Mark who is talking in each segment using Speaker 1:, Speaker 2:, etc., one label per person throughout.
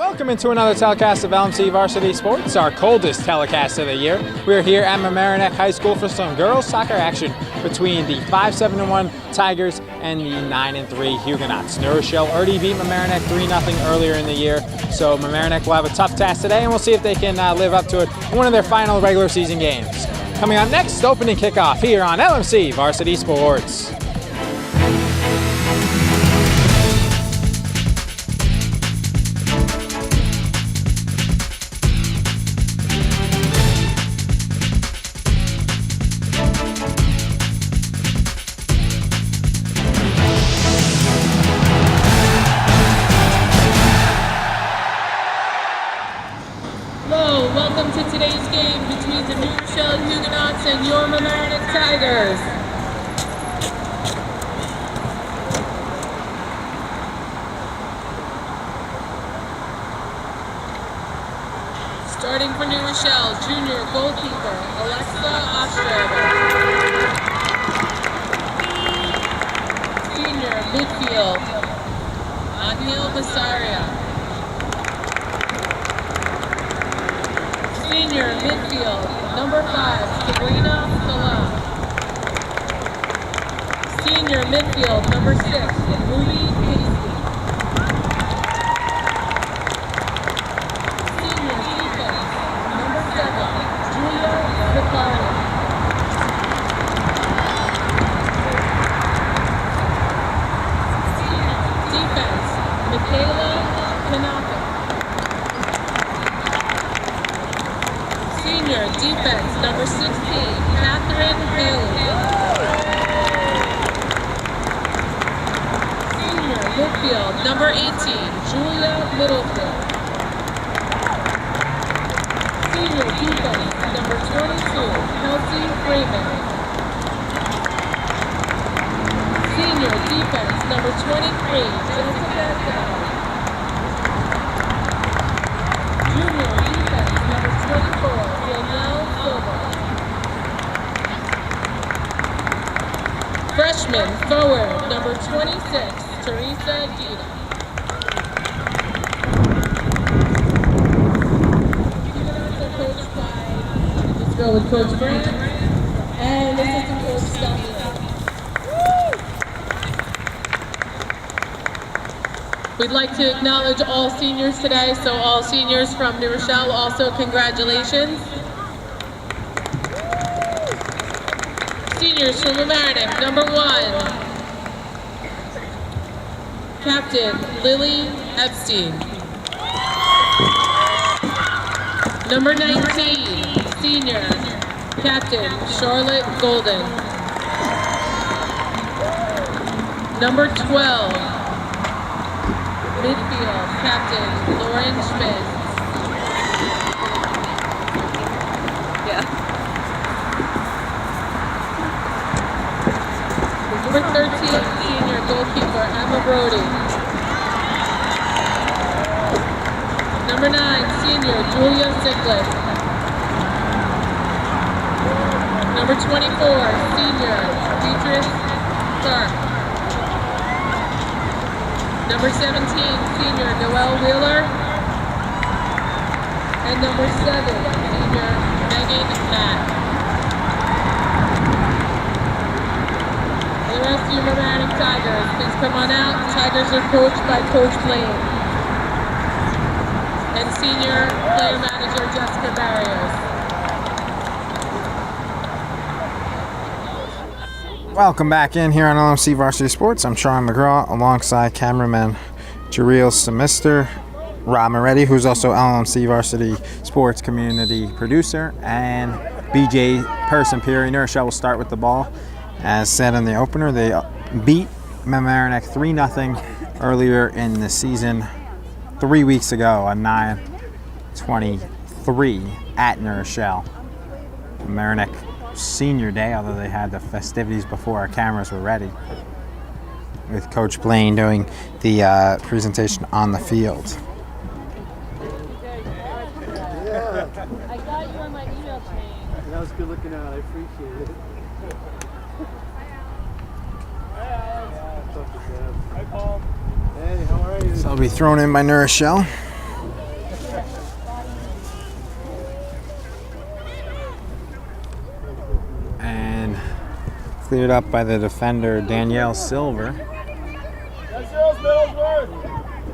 Speaker 1: Welcome into another telecast of LMC Varsity Sports, our coldest telecast of the year. We're here at Mamaroneck High School for some girls soccer action between the 5-7-1 Tigers and the 9-3 Huguenots. Rochelle already beat Mamaroneck 3-0 earlier in the year, so Mamaroneck will have a tough task today, and we'll see if they can live up to it in one of their final regular season games. Coming up next, opening kickoff here on LMC Varsity Sports.
Speaker 2: Welcome to today's game between the Rochelle Huguenots and your Mamaroneck Tigers. Starting for New Rochelle, junior goalkeeper Alexa Ostrander. Senior midfield Anil Basaria. Senior midfield, number 5, Sabrina Salam. Senior midfield, number 6, Ruby Casey. Senior defense, number 7, Julia Zicari. Senior defense, Michaela Kanaka. Senior defense, number 16, Catherine Haley. Senior midfield, number 18, Julia Middlefield. Senior defense, number 22, Kelsey Freeman. Senior defense, number 23, Jessica Dow. Junior defense, number 24, Danielle Silva. Freshman forward, number 26, Teresa Dina. Coached by, let's go with Coach Grant and assistant coach Stephanie. We'd like to acknowledge all seniors today, so all seniors from New Rochelle, also congratulations. Seniors from Mamaroneck, number 1, Captain Lily Epstein. Number 19, Senior, Captain Charlotte Golden. Number 12, midfield, Captain Lauren Schmidt. Yeah. Number 13, senior goalkeeper, Emma Brody. Number 9, senior, Julia Sickliff. Number 24, senior, Beatrice Clark. Number 17, senior, Noelle Wheeler. And number 7, senior, Megan Matt. The rest of you Mamaroneck Tigers, please come on out. Tigers are coached by Coach Blaine. And senior player manager, Jessica Barrios.
Speaker 1: Welcome back in here on LMC Varsity Sports. I'm Sean McGraw alongside cameraman Jareel Semister, Rob Moretti, who's also LMC Varsity Sports community producer, and BJ Person Peary. Rochelle will start with the ball. As said in the opener, they beat Mamaroneck 3-0 earlier in the season, 3 weeks ago on 9/23 at Rochelle. Mamaroneck senior day, although they had the festivities before our cameras were ready, with Coach Blaine doing the presentation on the field.
Speaker 3: Yeah. I got you on my email chain. That was good looking out. I appreciate it.
Speaker 4: Hi, Paul.
Speaker 3: Hey, how are you?
Speaker 1: So it'll be thrown in by Rochelle. Cleared up by the defender Danielle Silver.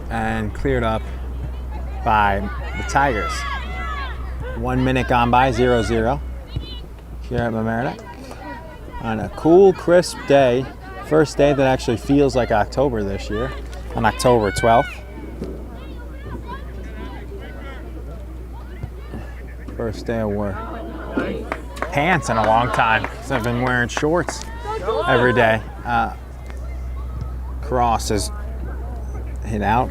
Speaker 1: And cleared up by the Tigers. 1 minute gone by, 0-0 here at Mamaroneck. On a cool, crisp day. First day that actually feels like October this year, on October 12th. First day I wore pants in a long time, because I've been wearing shorts every day. Cross is hit out.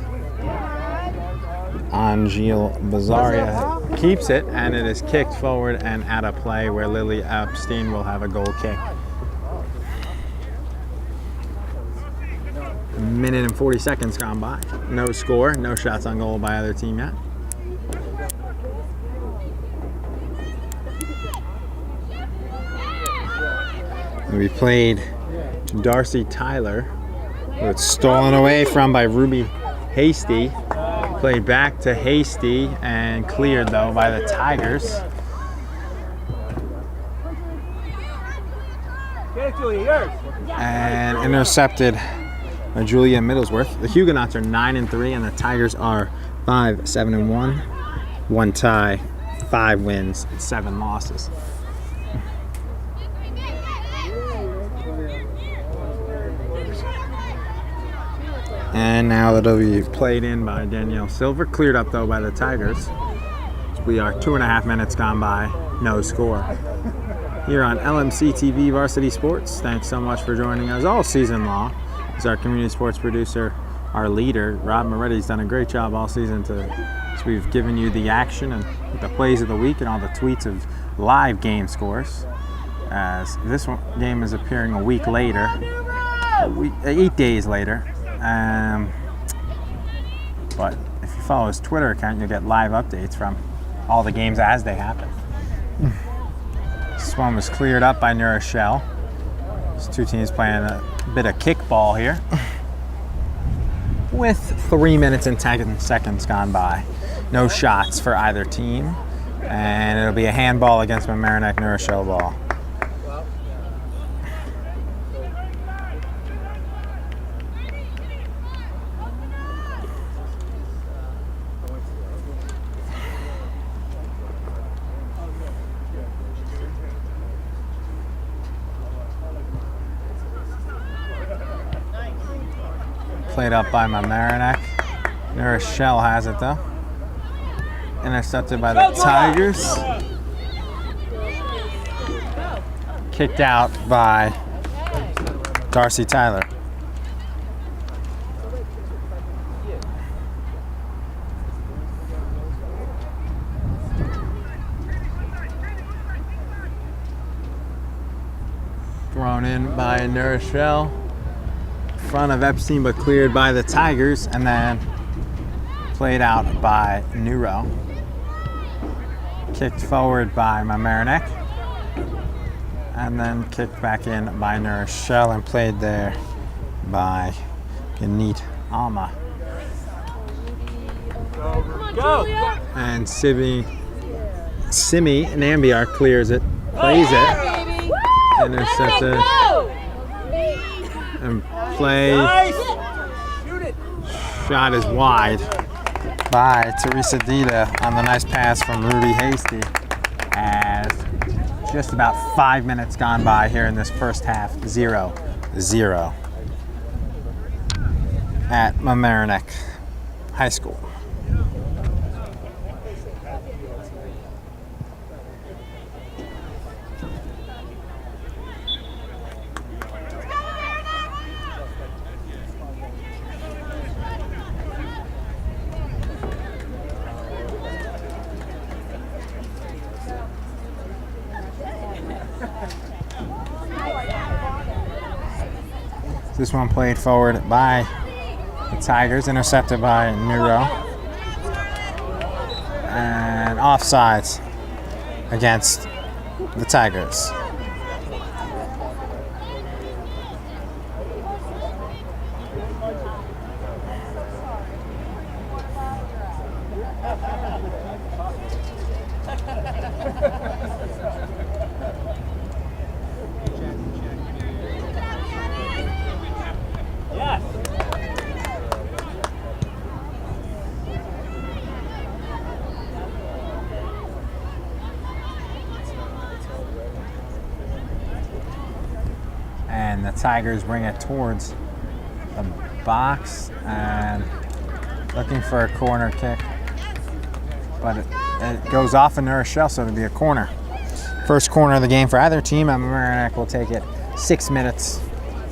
Speaker 1: Angel Bazaria keeps it, and it is kicked forward and out of play, where Lily Epstein will have a goal kick. A minute and 40 seconds gone by. No score, no shots on goal by either team yet. We played to Darcy Tyler, who was stolen away from by Ruby Hasty. Played back to Hasty and cleared though by the Tigers. And intercepted by Julia Middlesworth. The Huguenots are 9-3 and the Tigers are 5-7-1. 1 tie, 5 wins, 7 losses. And now that'll be played in by Danielle Silver. Cleared up though by the Tigers. We are 2.5 minutes gone by, no score. Here on LMC TV Varsity Sports. Thanks so much for joining us all season long. As our community sports producer, our leader, Rob Moretti's done a great job all season so we've given you the action and the plays of the week and all the tweets of live game scores. As this game is appearing a week later, 8 days later. But if you follow his Twitter account, you'll get live updates from all the games as they happen. This one was cleared up by Rochelle. These two teams playing a bit of kickball here. With 3 minutes and 10 seconds gone by. No shots for either team. And it'll be a handball against Mamaroneck Rochelle ball. Played up by Mamaroneck. Rochelle has it though. Intercepted by the Tigers. Kicked out by Darcy Tyler. Thrown in by Rochelle. Front of Epstein, but cleared by the Tigers, and then played out by Neuro. Kicked forward by Mamaroneck, and then kicked back in by Rochelle and played there by Ganit Alma.
Speaker 3: Go!
Speaker 1: And Simi Nambiar clears it, plays it, intercepted, and play. Shot is wide by Teresa Dita on the nice pass from Ruby Hasty. As just about 5 minutes gone by here in this first half, 0-0 at Mamaroneck High School. This one played forward by the Tigers, intercepted by Neuro. And offsides against the Tigers. Tigers bring it towards the box and looking for a corner kick. But it goes off in Rochelle, so it'll be a corner. First corner of the game for either team. Mamaroneck will take it. 6 minutes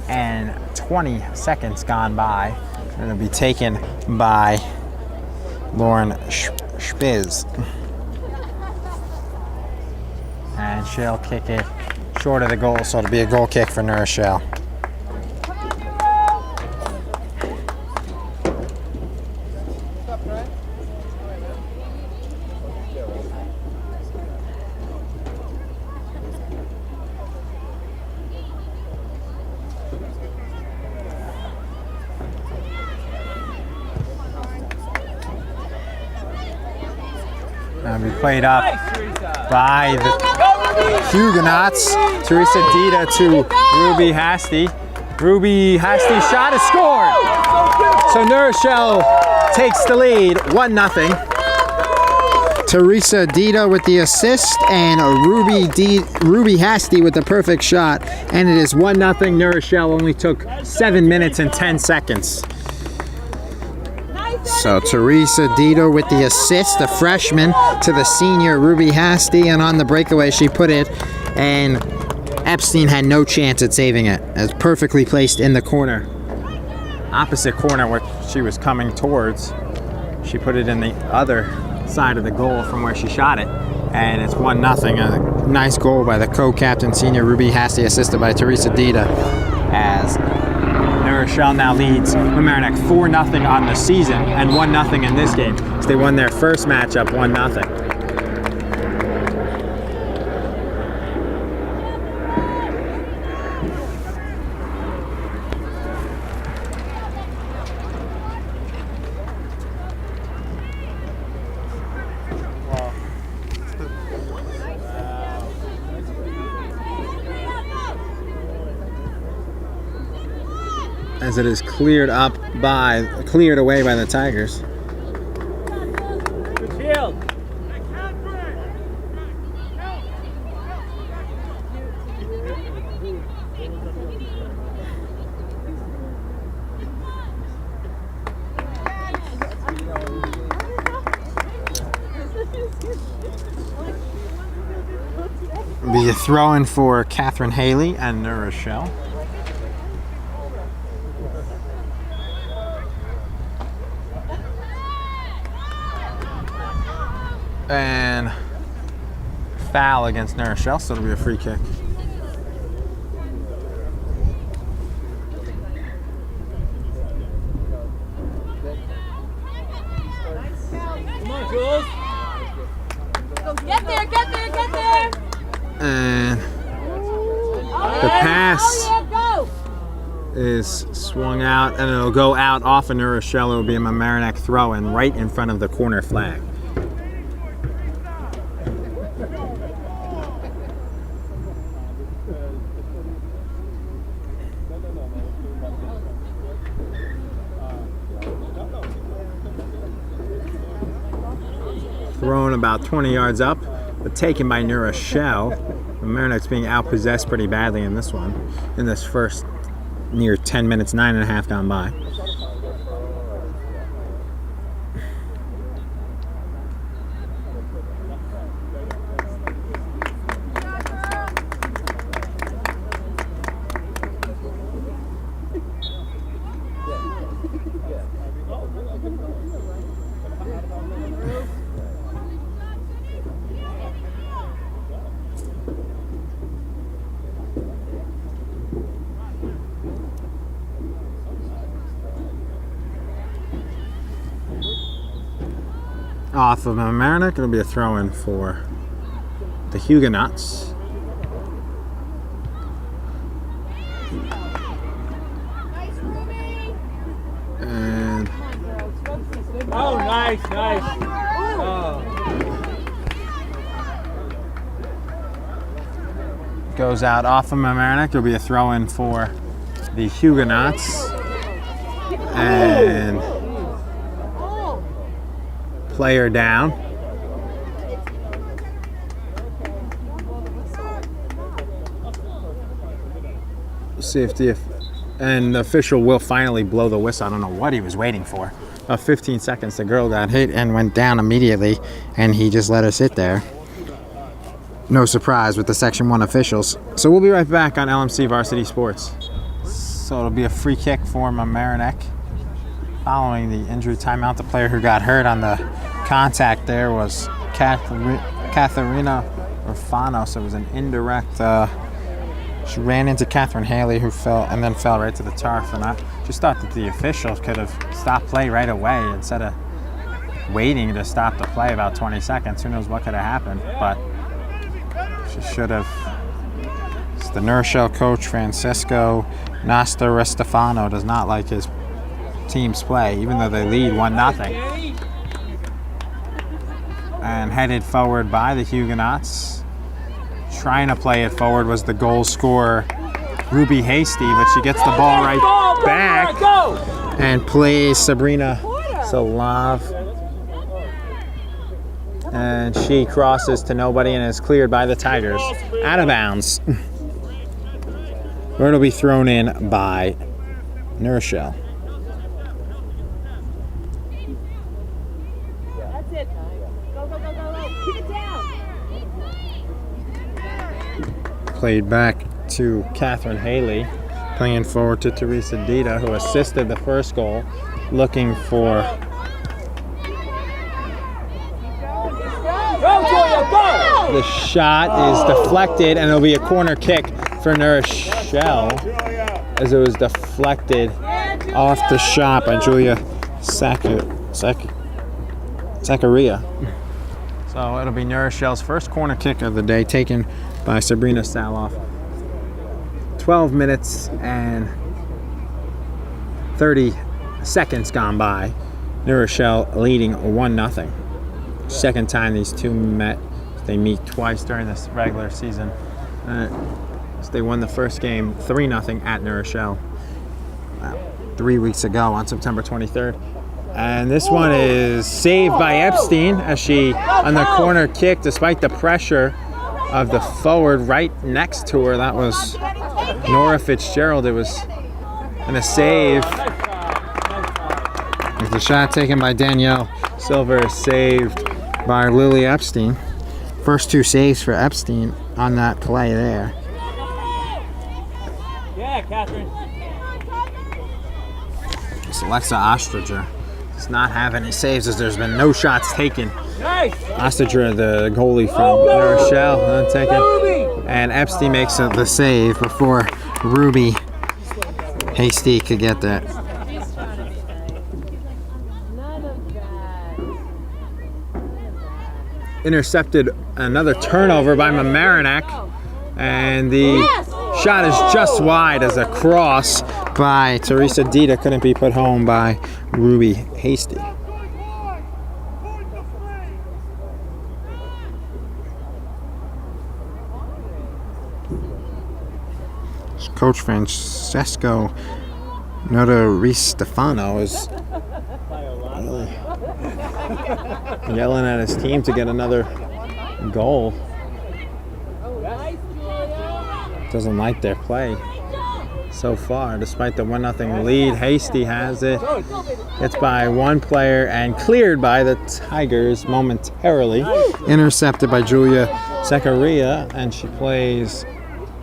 Speaker 1: and 20 seconds gone by. And it'll be taken by Lauren Spiz. And she'll kick it short of the goal, so it'll be a goal kick for New Rochelle. That'll be played up by the Huguenots. Teresa Dita to Ruby Hasty. Ruby Hasty's shot is scored. So New Rochelle takes the lead, 1-0.
Speaker 4: Teresa Dita with the assist and Ruby Hasty with the perfect shot.
Speaker 1: And it is 1-0. New Rochelle only took 7 minutes and 10 seconds.
Speaker 4: So Teresa Dita with the assist, the freshman to the senior Ruby Hasty, and on the breakaway she put it, and Epstein had no chance at saving it. It's perfectly placed in the corner.
Speaker 1: Opposite corner where she was coming towards. She put it in the other side of the goal from where she shot it, and it's 1-0. A nice goal by the co-captain senior Ruby Hasty, assisted by Teresa Dita, as New Rochelle now leads Mamaroneck 4-0 on the season and 1-0 in this game. So they won their first matchup 1-0. As it is cleared away by the Tigers. Be a throw-in for Catherine Haley and New Rochelle. And foul against New Rochelle, so it'll be a free kick.
Speaker 3: Come on, Jules.
Speaker 5: Get there.
Speaker 1: And the pass is swung out, and it'll go out off of New Rochelle. It'll be a Mamaroneck throw-in right in front of the corner flag. Thrown about 20 yards up, but taken by New Rochelle. Mamaroneck's being outpossessed pretty badly in this one, in this first near 10 minutes, 9.5 gone by. Off of Mamaroneck, it'll be a throw-in for the Huguenots. And
Speaker 3: Oh, nice. Oh.
Speaker 1: goes out off of Mamaroneck. It'll be a throw-in for the Huguenots. And player down. See if the official will finally blow the whistle. I don't know what he was waiting for. 15 seconds, the girl got hit and went down immediately, and he just let her sit there. No surprise with the Section 1 officials. So we'll be right back on LMC Varsity Sports. So it'll be a free kick for Mamaroneck. Following the injury timeout, the player who got hurt on the contact there was Katharina Rufano, so it was an indirect. She ran into Catherine Haley, who fell and then fell right to the turf. And I just thought that the officials could have stopped play right away instead of waiting to stop the play about 20 seconds. Who knows what could have happened, but she should have. It's the Rochelle coach, Francesco Nastarestefano, does not like his team's play, even though they lead 1-0. And headed forward by the Huguenots. Trying to play it forward was the goal scorer, Ruby Hasty, but she gets the ball right back and plays Sabrina Salav. And she crosses to nobody and is cleared by the Tigers. Out of bounds. Where it'll be thrown in by Rochelle.
Speaker 5: That's it. Go, go, go, go, go. Keep it down.
Speaker 1: Played back to Catherine Haley, playing forward to Teresa Dita, who assisted the first goal, looking for. The shot is deflected, and it'll be a corner kick for Rochelle, as it was deflected off the shot by Julia Zachariah. So it'll be Rochelle's first corner kick of the day, taken by Sabrina Saloff. 12 minutes and 30 seconds gone by. Rochelle leading 1-0. Second time these two met. They meet twice during this regular season. So they won the first game 3-0 at Rochelle 3 weeks ago on September 23rd. And this one is saved by Epstein as she, on the corner kick, despite the pressure of the forward right next to her. That was Nora Fitzgerald. It was in a save. With the shot taken by Danielle Silver, saved by Lily Epstein. First two saves for Epstein on that play there.
Speaker 3: Yeah, Catherine.
Speaker 1: It's Alexa Ostriger. Does not have any saves as there's been no shots taken.
Speaker 3: Nice.
Speaker 1: Ostriger, the goalie from Rochelle, taken. And Epstein makes the save before Ruby Hasty could get that. Intercepted another turnover by Mamaroneck, and the shot is just wide as a cross by Teresa Dita couldn't be put home by Ruby Hasty. Coach Francesco Notaristefano is really yelling at his team to get another goal. Doesn't like their play so far, despite the 1-0 lead. Hasty has it. It's by one player and cleared by the Tigers momentarily. Intercepted by Julia Zachariah, and she plays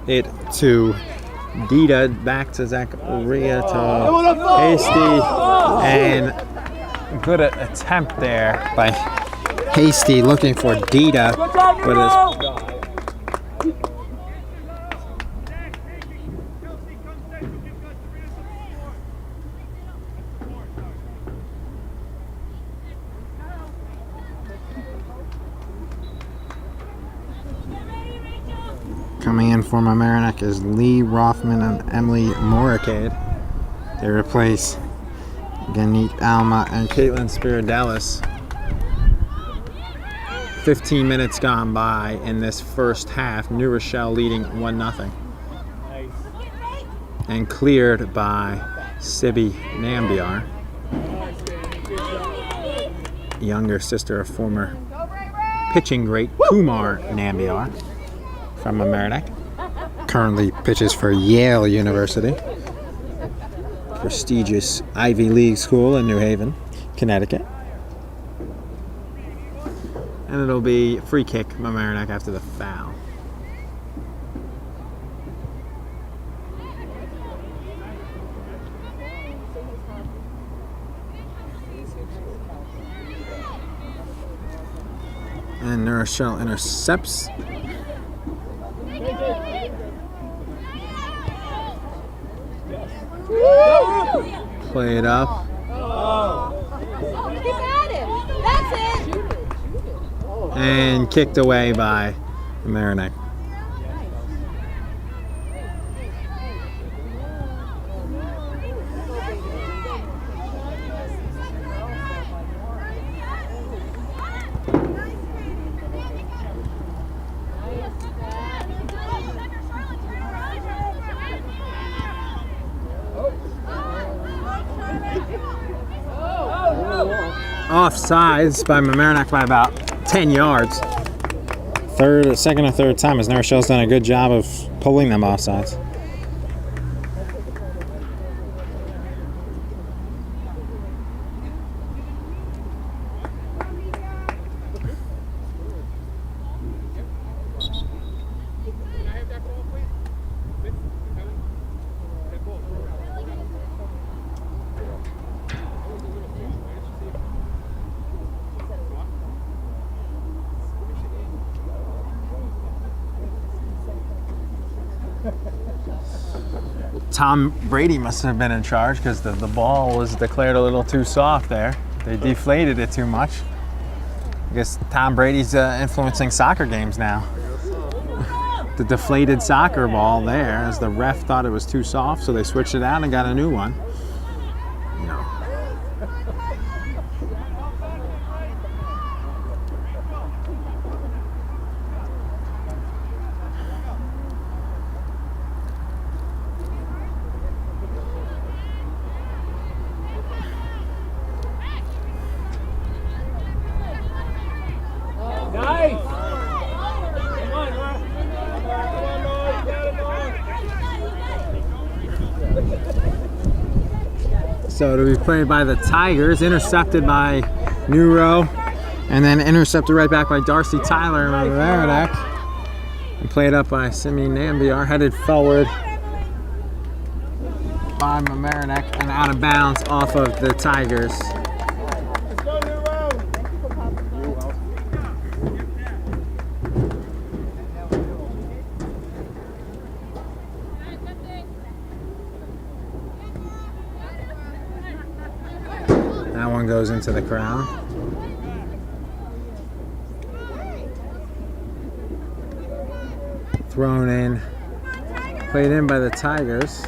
Speaker 1: it to Dita, back to Zachariah to Hasty, and good attempt there by Hasty looking for Dita, but it's coming in for Mamaroneck is Lee Rothman and Emily Moricade. They replace Ganit Alma and Caitlin Spiridelis. 15 minutes gone by in this first half. New Rochelle leading 1-0. And cleared by Sibby Nambiar, younger sister of former pitching great Kumar Nambiar from Mamaroneck.
Speaker 4: currently pitches for Yale University, prestigious Ivy League school in New Haven, Connecticut. And it'll be free kick Mamaroneck after the foul. And Rochelle intercepts. Play it up.
Speaker 5: Keep at him. That's it.
Speaker 4: And kicked away by Mamaroneck. Offsides by Mamaroneck by about 10 yards. Second or third time, as Rochelle's done a good job of pulling them offsides. Tom Brady must have been in charge because the ball was declared a little too soft there. They deflated it too much. I guess Tom Brady's influencing soccer games now. The deflated soccer ball there, as the ref thought it was too soft, so they switched it out and got a new one. No. So to be played by the Tigers, intercepted by Neuro, and then intercepted right back by Darcy Tyler and Mamaroneck, and played up by Simi Nambiar, headed forward by Mamaroneck and out of bounds off of the Tigers. That one goes into the crowd. Thrown in, played in by the Tigers.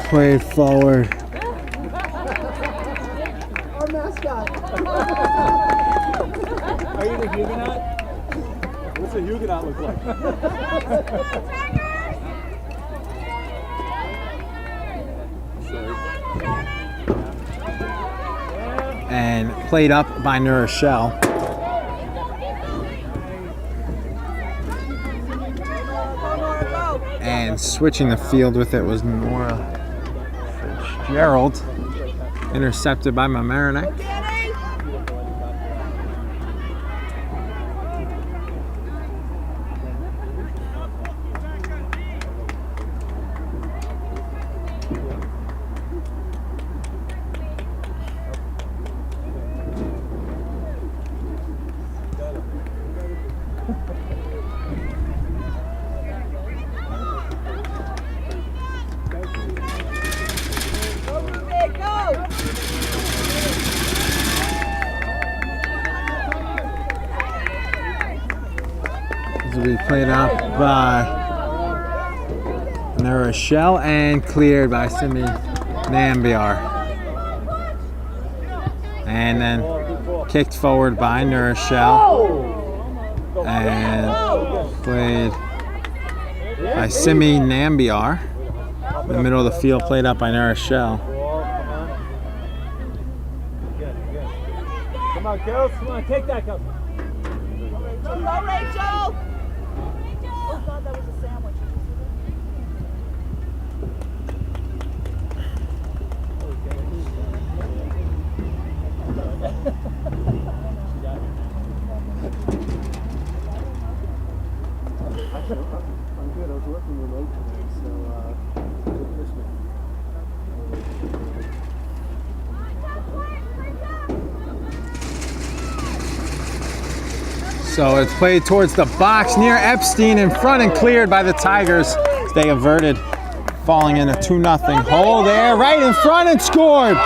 Speaker 4: Played forward.
Speaker 3: Our mascot. Are you the Huguenot? What's a Huguenot look like?
Speaker 4: And played up by Rochelle. And switching the field with it was Nora Fitzgerald, intercepted by Mamaroneck. To be played out by Rochelle and cleared by Simi
Speaker 1: Nambiar. And then kicked forward by Rochelle. And played by Simi Nambiar. In the middle of the field, played up by Rochelle.
Speaker 3: Come on, girls. Come on, take that, girls.
Speaker 5: Go, Rachel! Oh, God, that was a sandwich.
Speaker 3: I'm good. I was working remote today, so look at this one.
Speaker 1: So it's played towards the box near Epstein, in front and cleared by the Tigers. They averted falling in a 2-0 hole there, right in front, and scored.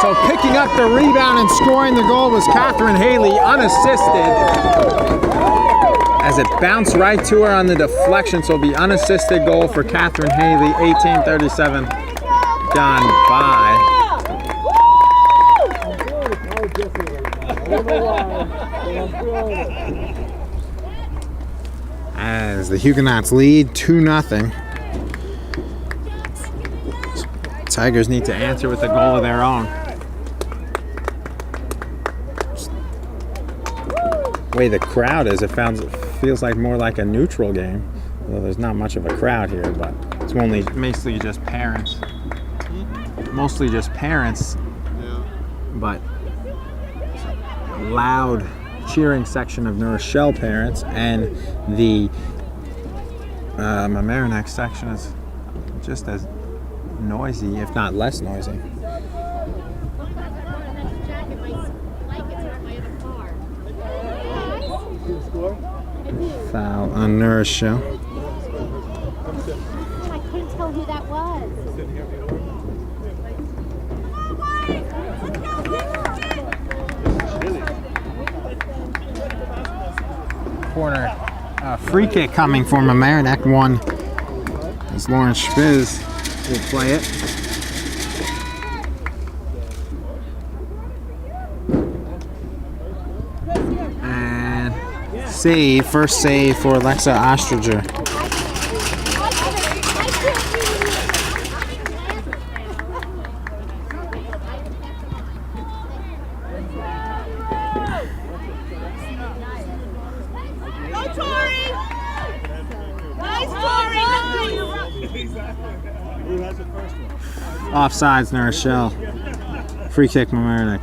Speaker 1: So picking up the rebound and scoring the goal was Catherine Haley, unassisted. As it bounced right to her on the deflection, so it'll be unassisted goal for Catherine Haley, 18:37 gone by.
Speaker 4: As the Huguenots lead 2-0.
Speaker 1: Tigers need to answer with a goal of their own. The way the crowd is, it feels like more like a neutral game. Well, there's not much of a crowd here, but it's mostly just parents. Mostly just parents, but loud cheering section of Rochelle parents, and the Mamaroneck section is just as noisy, if not less noisy. Foul on Rochelle.
Speaker 5: I couldn't tell who that was.
Speaker 1: Corner free kick coming for Mamaroneck. One as Lauren Spiz will play it. And first save for Alexa Ostriger. Offsides, Rochelle. Free kick, Mamaroneck.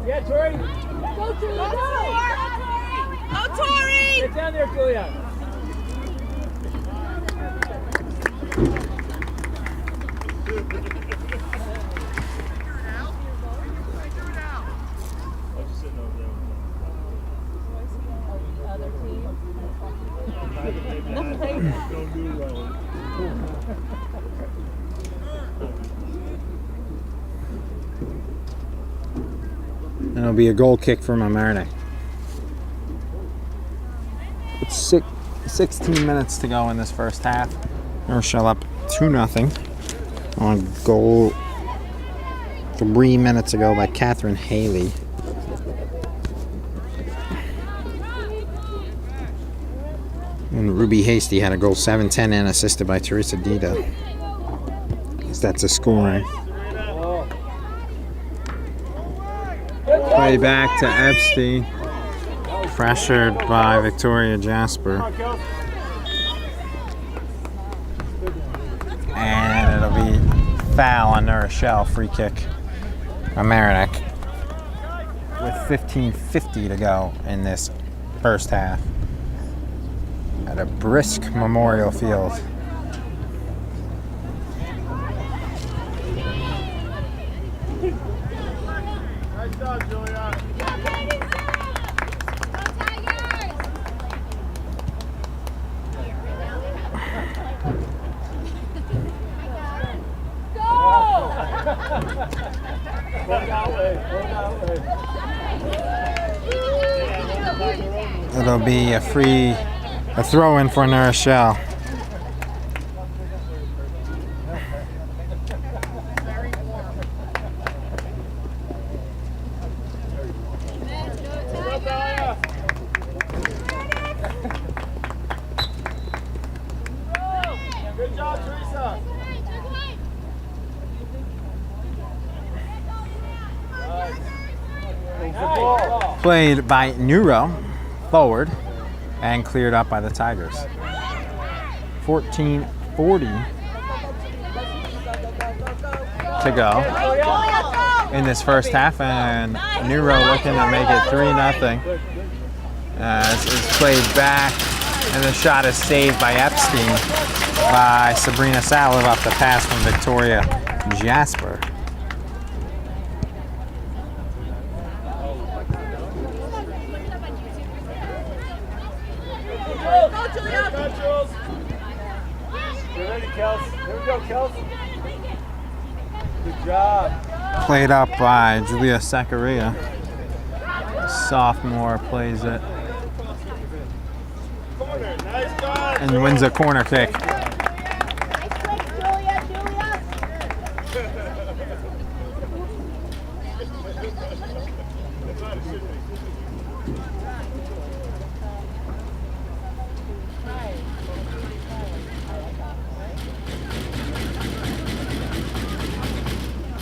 Speaker 3: Yeah, Tori.
Speaker 5: Go, Tori! Go, Tori!
Speaker 3: Get down there, Julia.
Speaker 1: And it'll be a goal kick for Mamaroneck. It's 16 minutes to go in this first half. Rochelle up 2-0 on goal 3 minutes ago by Catherine Haley. And Ruby Hasty had a goal 7-10 and assisted by Teresa Dida. That's a scoring. Play back to Epstein. Pressured by Victoria Jasper. And it'll be foul on Rochelle. Free kick. Mamaroneck. With 15:50 to go in this first half. At a brisk Memorial Field. It'll be a throw in for Rochelle. Played by Neuro, forward, and cleared up by the Tigers. 14:40 to go in this first half, and Neuro looking to make it 3-0. As it's played back, and the shot is saved by Epstein by Sabrina Salov off the pass from Victoria Jasper.
Speaker 3: Good job.
Speaker 1: Played up by Julia Zachariah. Sophomore plays it and wins a corner kick.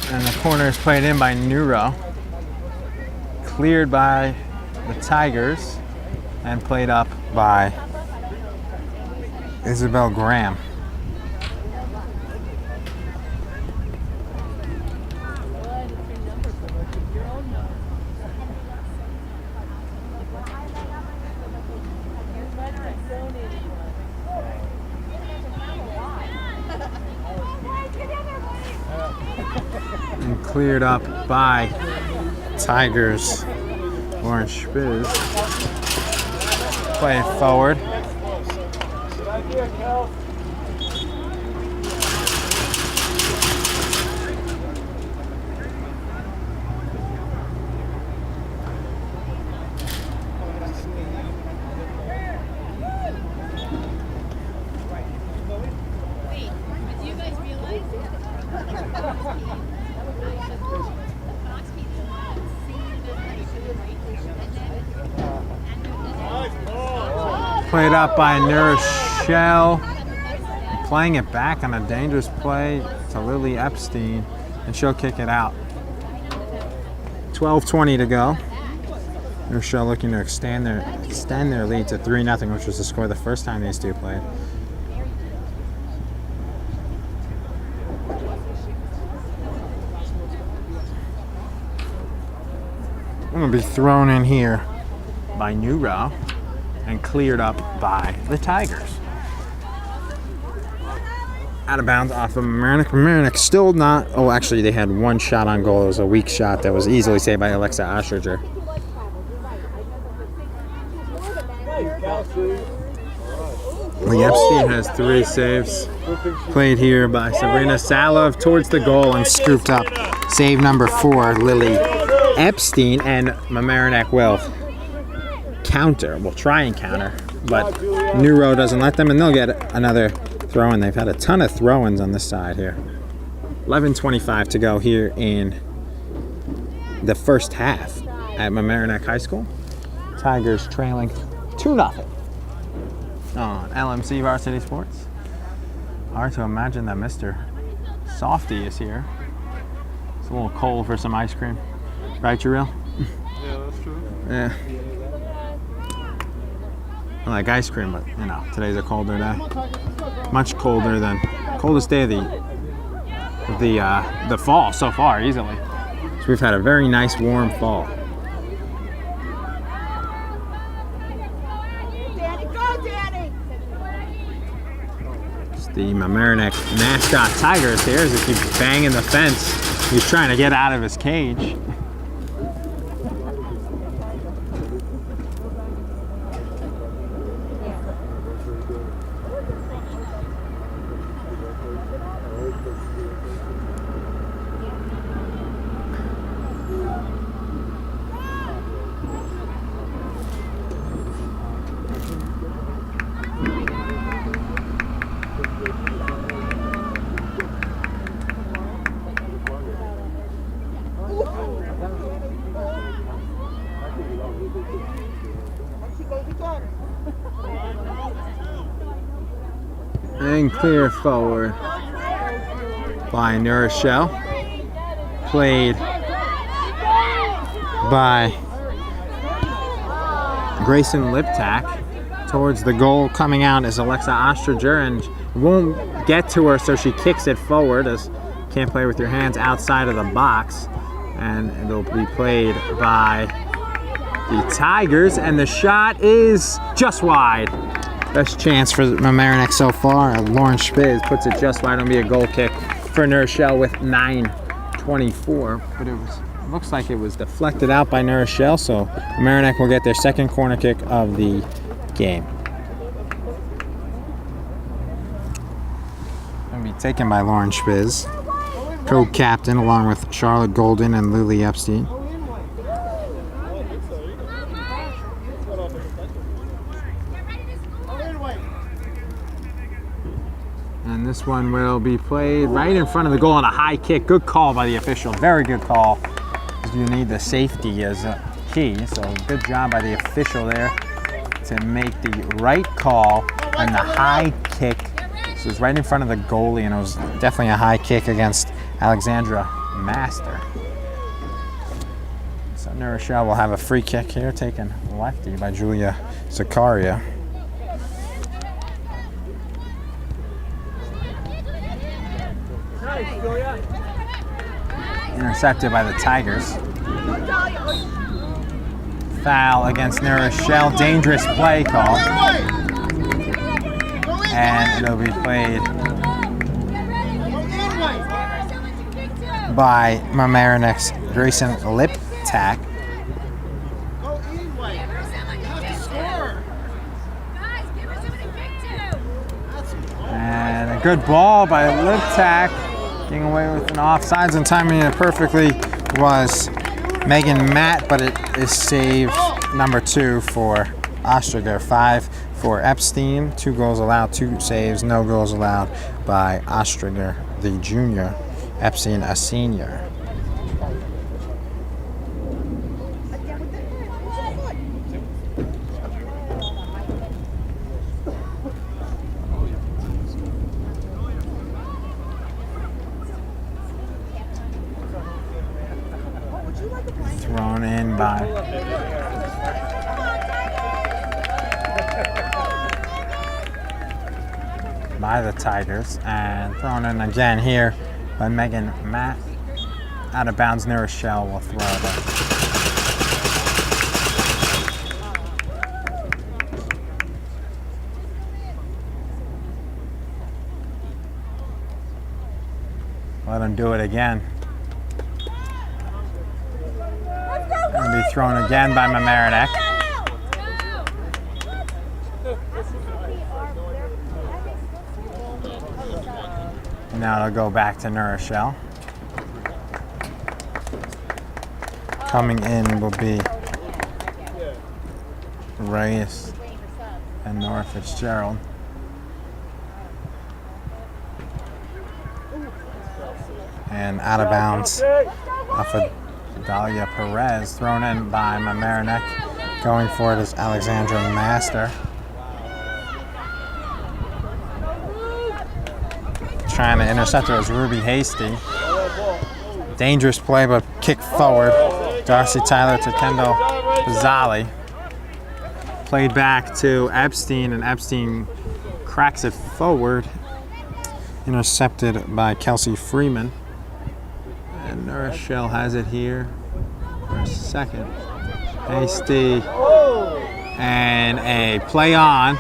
Speaker 1: And the corner is played in by Neuro. Cleared by the Tigers and played up by Isabel Graham. And cleared up by Tigers. Lauren Spiz. Play it forward. Played up by Rochelle. Playing it back on a dangerous play to Lily Epstein, and she'll kick it out. 12:20 to go. Rochelle looking to extend their lead to 3-0, which was the score the first time these two played. I'm going to be thrown in here by Neuro and cleared up by the Tigers. Out of bounds off of Mamaroneck. Mamaroneck still not... Oh, actually, they had one shot on goal. It was a weak shot that was easily saved by Alexa Ostringer. Lee Epstein has 3 saves. Played here by Sabrina Salov towards the goal and scooped up. Save number 4, Lily Epstein, and Mamaroneck will counter. Will try and counter, but Neuro doesn't let them, and they'll get another throw-in. They've had a ton of throw-ins on this side here. 11:25 to go here in the first half at Mamaroneck High School. Tigers trailing 2-0 on LMC Varsity Sports. Hard to imagine that Mr. Softy is here. It's a little cold for some ice cream. Right, Jarrell?
Speaker 3: Yeah, that's true.
Speaker 1: Yeah. I like ice cream, but you know, today's a colder day. Much colder than coldest day of the fall so far, easily. So we've had a very nice warm fall.
Speaker 5: Danny, go, Danny!
Speaker 1: It's the Mamaroneck mascot Tigers here as he keeps banging the fence. He's trying to get out of his cage. And clear forward by New Rochelle. Played by Grayson Liptak. Towards the goal coming out is Alexa Ostriger, and won't get to her, so she kicks it forward as can't play with your hands outside of the box. And it'll be played by the Tigers, and the shot is just wide. Best chance for Mamaroneck so far. Lauren Spiz puts it just wide. It'll be a goal kick for New Rochelle with 9:24, but it looks like it was deflected out by New Rochelle, so Mamaroneck will get their second corner kick of the game. Going to be taken by Lauren Spiz, co-captain, along with Charlotte Golden and Lily Epstein. And this one will be played right in front of the goal on a high kick. Good call by the official. Very good call. You need the safety as a key, so good job by the official there to make the right call and the high kick. So it was right in front of the goalie, and it was definitely a high kick against Alexandra Master. So New Rochelle will have a free kick here, taken lefty by Julia Zakaria. Intercepted by the Tigers. Foul against New Rochelle. Dangerous play call. And it'll be played by Mamaroneck's Grayson Liptak. And a good ball by Liptak. Getting away with an offsides and timing it perfectly was Megan Matt, but it is saved number 2 for Ostriger. 5 for Epstein. 2 goals allowed, 2 saves, no goals allowed by Ostriger, the junior. Epstein, a senior. Thrown in by the Tigers, and thrown in again here by Megan Matt. Out of bounds, New Rochelle will throw it. Let him do it again. Going to be thrown again by Mamaroneck. Now it'll go back to New Rochelle. Coming in will be Reyes and Nora Fitzgerald. And out of bounds off of Dahlia Perez, thrown in by Mamaroneck. Going for it is Alexandra Master. Trying to intercept it was Ruby Hasty. Dangerous play, but kick forward. Darcy Tyler to Kendall Zali. Played back to Epstein, and Epstein cracks it forward. Intercepted by Kelsey Freeman. And New Rochelle has it here for a second. Hasty. And a play on.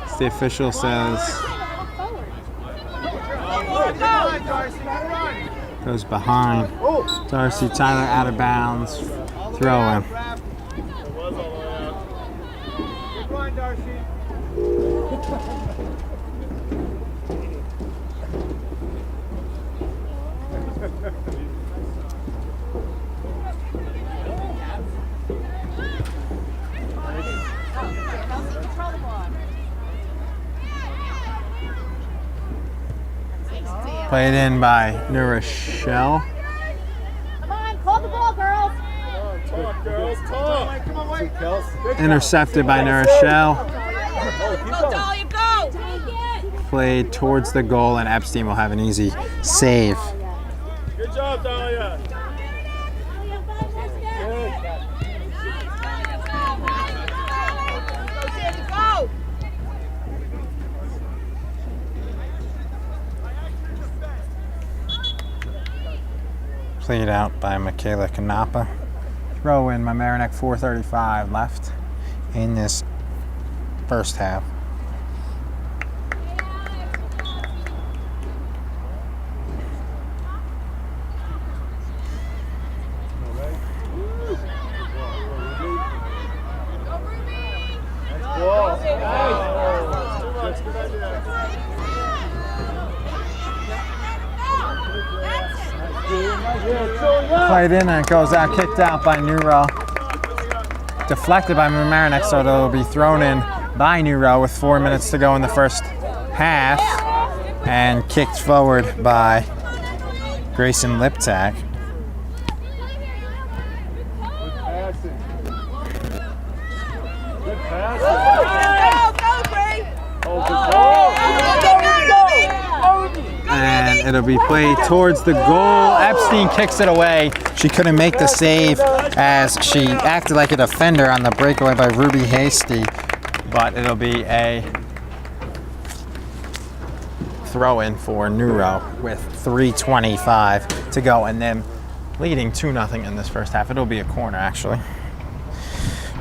Speaker 1: As the official says. Goes behind. Darcy Tyler out of bounds. Throw in. Played in by New Rochelle.
Speaker 5: Come on, call the ball, girls.
Speaker 3: Talk, girls, talk. Come on, wait.
Speaker 1: Intercepted by New Rochelle.
Speaker 5: Go, Dahlia, go. Take it.
Speaker 1: played towards the goal, and Epstein will have an easy save.
Speaker 3: Good job, Dahlia.
Speaker 1: Played out by Michaela Kanapa. Throw in Mamaroneck, 4:35 left in this first half. Played in and it goes out, kicked out by Neuro. Deflected by Mamaroneck, so it'll be thrown in by Neuro with 4 minutes to go in the first half. And kicked forward by Grayson Liptak. And it'll be played towards the goal. Epstein kicks it away. She couldn't make the save as she acted like a defender on the breakaway by Ruby Hasty. But it'll be a throw-in for Neuro with 3:25 to go, and then leading 2-0 in this first half. It'll be a corner, actually,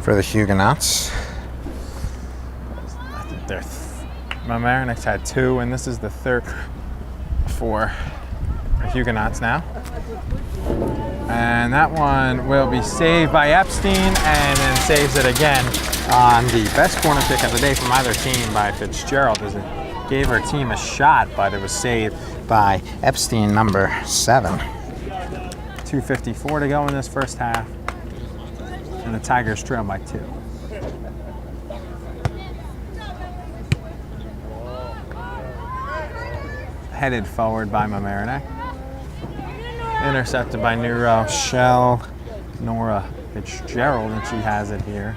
Speaker 1: for the Huguenots. I think Mamaroneck's had 2, and this is the third for the Huguenots now. And that one will be saved by Epstein, and then saves it again on the best corner kick of the day from either team by Fitzgerald, as it gave her team a shot, but it was saved by Epstein, number 7. 2:54 to go in this first half, and the Tigers trail by 2. Headed forward by Mamaroneck. Intercepted by Rochelle. Nora Fitzgerald, and she has it here.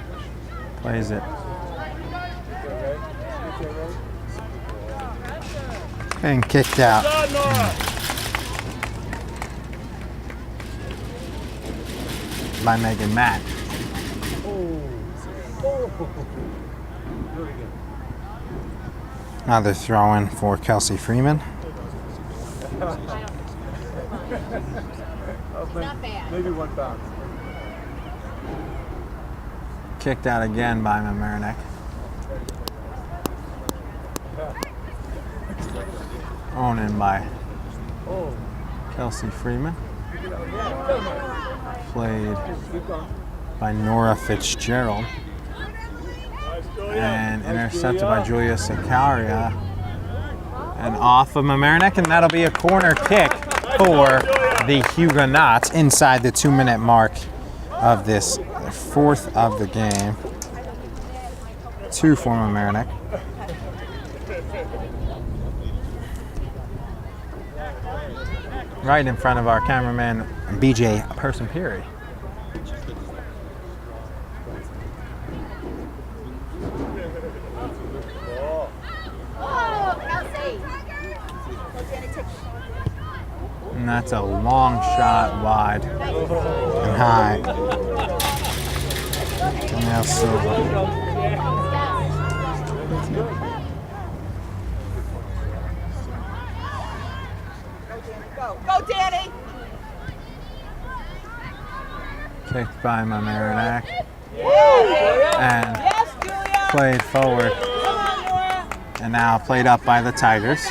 Speaker 1: Plays it. And kicked out. By Megan Matt. Another throw-in for Kelsey Freeman.
Speaker 3: Maybe 1 bounce.
Speaker 1: Kicked out again by Mamaroneck. Owned in by Kelsey Freeman. Played by Nora Fitzgerald. And intercepted by Julia Sicaria. And off of Mamaroneck, and that'll be a corner kick for the Huguenots inside the 2-minute mark of this 4th of the game. 2 for Mamaroneck. Right in front of our cameraman, BJ Person-Peary. And that's a long shot wide and high. Danielle Silva.
Speaker 5: Go, Danny!
Speaker 1: Kicked by Mamaroneck. And played forward. And now played up by the Tigers.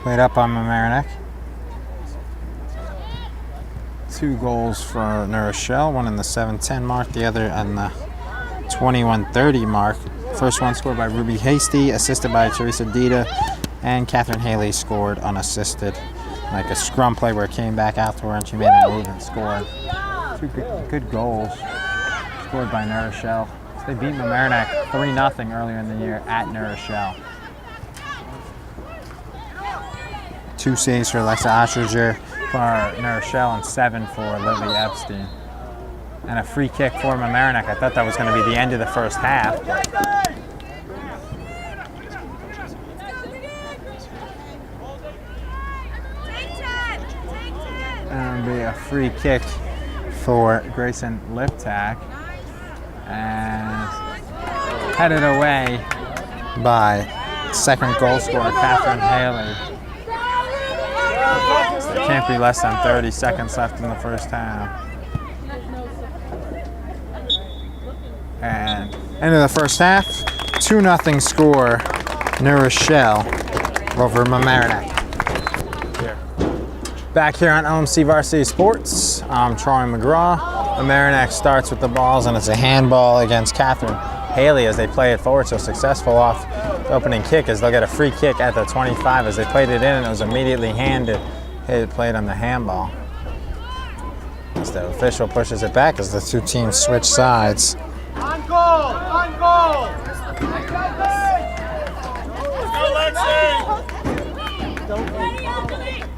Speaker 1: Played up on Mamaroneck. 2 goals for Rochelle, one in the 7:10 mark, the other on the 21:30 mark. First one scored by Ruby Hasty, assisted by Teresa Dita, and Catherine Haley scored unassisted. Like a scrum play where it came back afterward and she made a move and scored. 2 good goals scored by Rochelle. So they beat Mamaroneck 3-0 earlier in the year at Rochelle. 2 saves for Alexa Ostringer, for New Rochelle and 7 for Lily Epstein. And a free kick for Mamaroneck. I thought that was going to be the end of the first half. And it'll be a free kick for Grayson Liptak. And headed away by second goal scorer Catherine Haley. There can't be less than 30 seconds left in the first half. And end of the first half, 2-0 score, New Rochelle over Mamaroneck. Back here on LMC Varsity Sports, I'm Troy McGraw. Mamaroneck starts with the balls, and it's a handball against Catherine Haley as they play it forward. So successful off the opening kick as they'll get a free kick at the 25 as they played it in, and it was immediately handed. It played on the handball. As the official pushes it back as the two teams switch sides.
Speaker 3: On goal! On goal!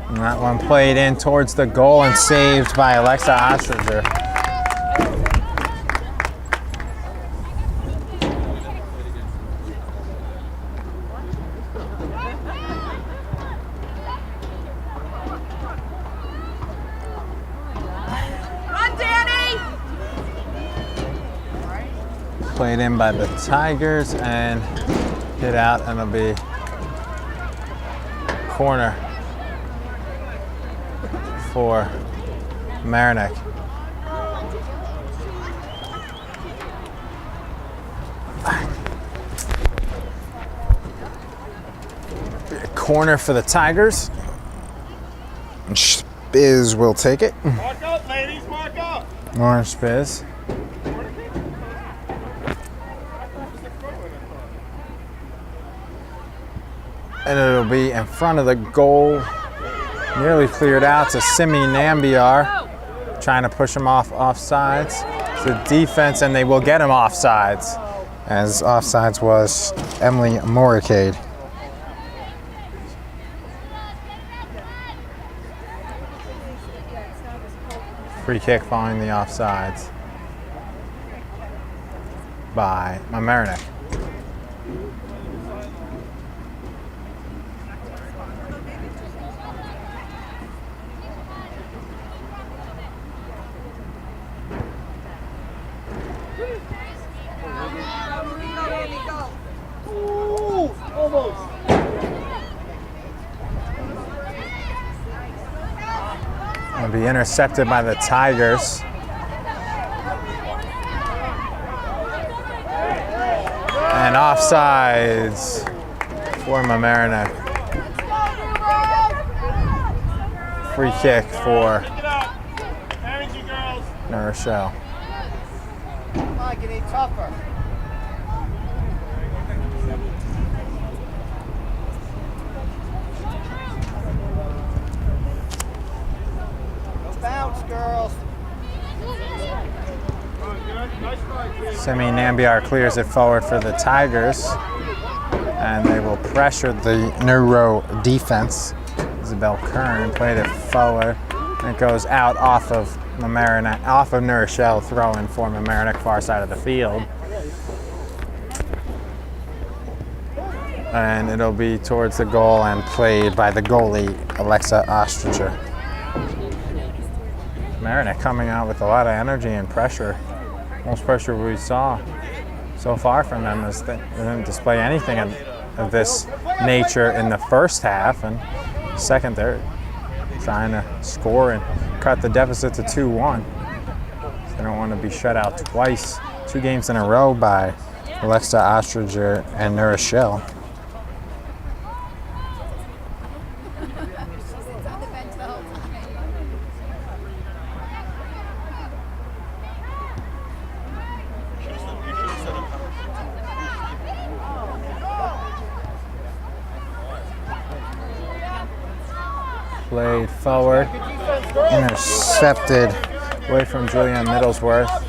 Speaker 1: And that one played in towards the goal and saved by Alexa Ostringer.
Speaker 5: Run, Danny!
Speaker 1: Played in by the Tigers and hit out, and it'll be corner for Mamaroneck. Corner for the Tigers. And Spiz will take it.
Speaker 3: Mark up, ladies, mark up!
Speaker 1: Orange Spiz. And it'll be in front of the goal. Nearly cleared out to Simi Nambiar. Trying to push him offsides. The defense, and they will get him offsides. As offsides was Emily Morricade. Free kick following the offsides by Mamaroneck. Will be intercepted by the Tigers. And offsides for Mamaroneck. Free kick for New Rochelle.
Speaker 3: Come on, get it tougher. Bounce, girls.
Speaker 1: Simi Nambiar clears it forward for the Tigers, and they will pressure the Neuro defense. Isabel Kern played it forward, and it goes out off of Mamaroneck, off of New Rochelle, throw in for Mamaroneck, far side of the field. And it'll be towards the goal and played by the goalie, Alexa Ostringer. Mamaroneck coming out with a lot of energy and pressure. Most pressure we saw so far from them is that they didn't display anything of this nature in the first half, and second they're trying to score and cut the deficit to 2-1. So they don't want to be shut out twice, 2 games in a row by Alexa Ostringer and New Rochelle. Played forward, intercepted away from Julianne Middlesworth.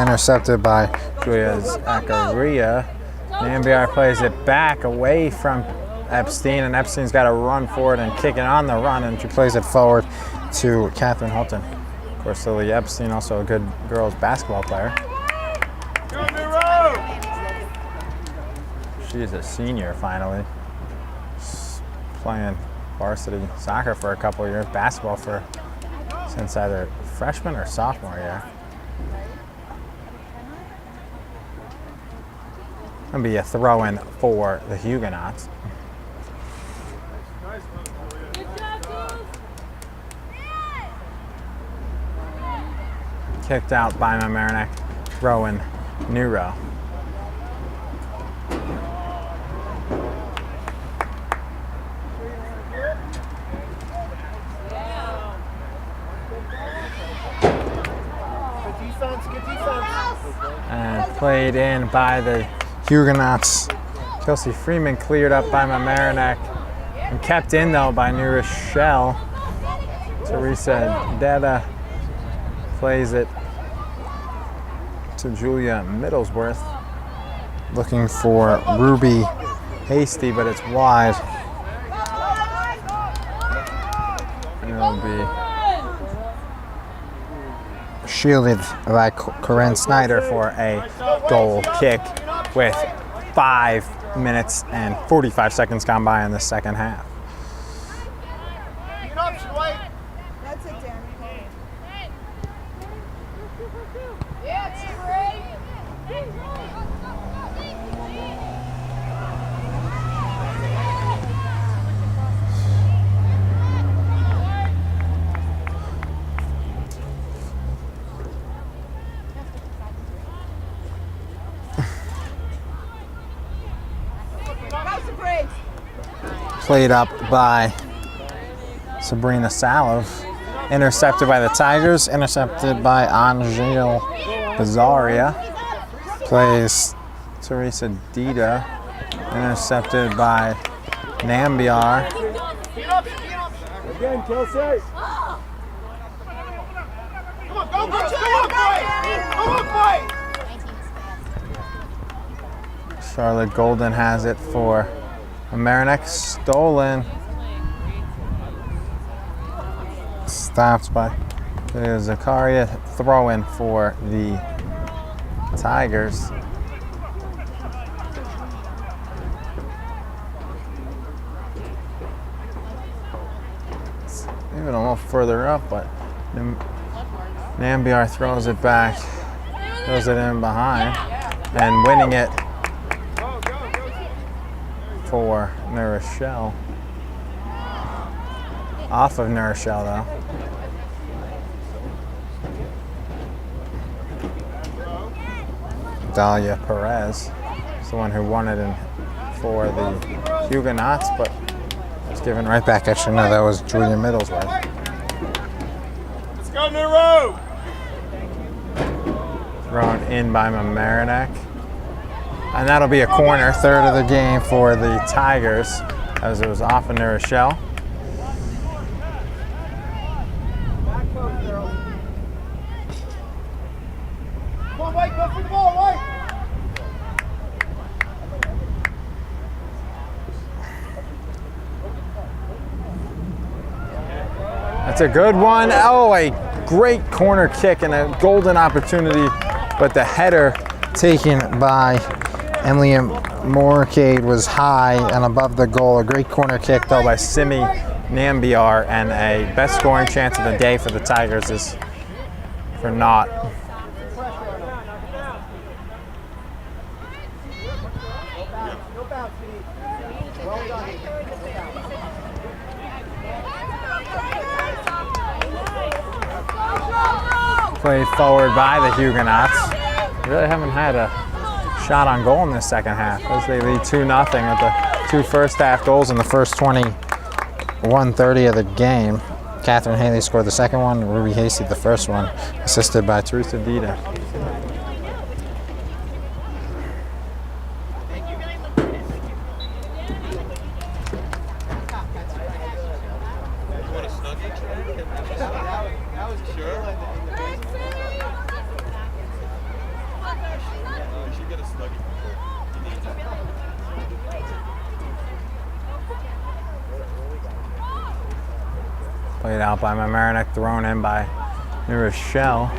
Speaker 1: Intercepted by Julia Zachariah. Nambiar plays it back away from Epstein, and Epstein's got to run for it and kick it on the run, and she plays it forward to Catherine Holton. Of course, Lily Epstein, also a good girls basketball player. She's a senior finally. She's playing varsity soccer for a couple of years, basketball for since either freshman or sophomore year. Gonna be a throw-in for the Huguenots. Kicked out by Mamaroneck, throw-in Nero. And played in by the Huguenots. Kelsey Freeman cleared up by Mamaroneck and kept in though by New Rochelle. Teresa Deda plays it to Julia Middlesworth. Looking for Ruby Hasty, but it's wide. And it'll be shielded by Corinne Snyder for a goal kick with 5 minutes and 45 seconds gone by in the second half.
Speaker 5: That's it, Danny. Yeah, it's great.
Speaker 1: Played up by Sabrina Salov. Intercepted by the Tigers. Intercepted by Angel Bazaria. Plays Teresa Dida. Intercepted by Nambiar.
Speaker 3: Again, Kelsey.
Speaker 1: Charlotte Golden has it for Mamaroneck. Stolen. Stopped by Zakaria. Throw-in for the Tigers. It's even a little further up, but Nambiar throws it back. Throws it in behind. And winning it for New Rochelle. Off of New Rochelle though. Dahlia Perez is the one who won it for the Huguenots, but it's given right back. Actually, no, that was Julia Middlesworth.
Speaker 3: Let's go, Nero!
Speaker 1: Thrown in by Mamaroneck. And that'll be a corner, third of the game for the Tigers, as it was off of New Rochelle.
Speaker 3: Come on, White, go for the ball, White!
Speaker 1: That's a good one. Oh, a great corner kick and a golden opportunity, but the header taken by Emily Morcade was high and above the goal. A great corner kick though by Simi Nambiar, and a best scoring chance of the day for the Tigers is for naught. Played forward by the Huguenots. Really haven't had a shot on goal in this second half as they lead 2-0 with the 2 first half goals in the first 21:30 of the game. Catherine Haley scored the second one, Ruby Hasty the first one, assisted by Teresa Dida. Played out by Mamaroneck, thrown in by Rochelle.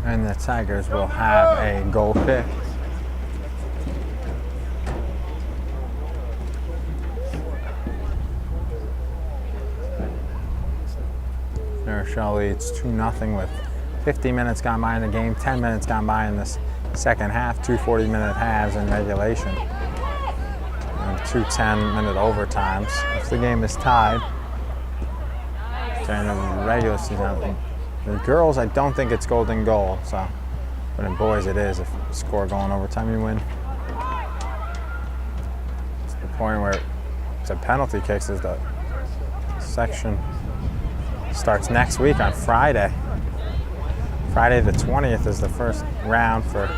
Speaker 1: And the Tigers will have a goal kick. Rochelle leads 2-0 with 50 minutes gone by in the game, 10 minutes gone by in this second half, 2 40-minute halves in regulation, and 2 10-minute overtimes. If the game is tied during the regular season, the girls, I don't think it's golden goal, so, but in boys it is. If you score going overtime, you win. It's the point where it's a penalty kicks is the section starts next week on Friday. Friday the 20th is the first round for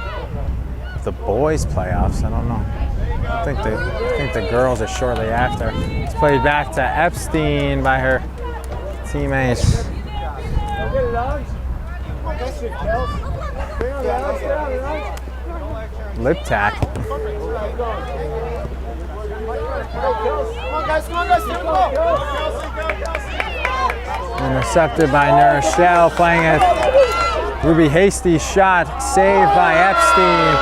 Speaker 1: the boys playoffs. I don't know. I think the girls are shortly after. It's played back to Epstein by her teammates. Lip tack. Intercepted by Rochelle, playing it. Ruby Hasty shot, saved by Epstein.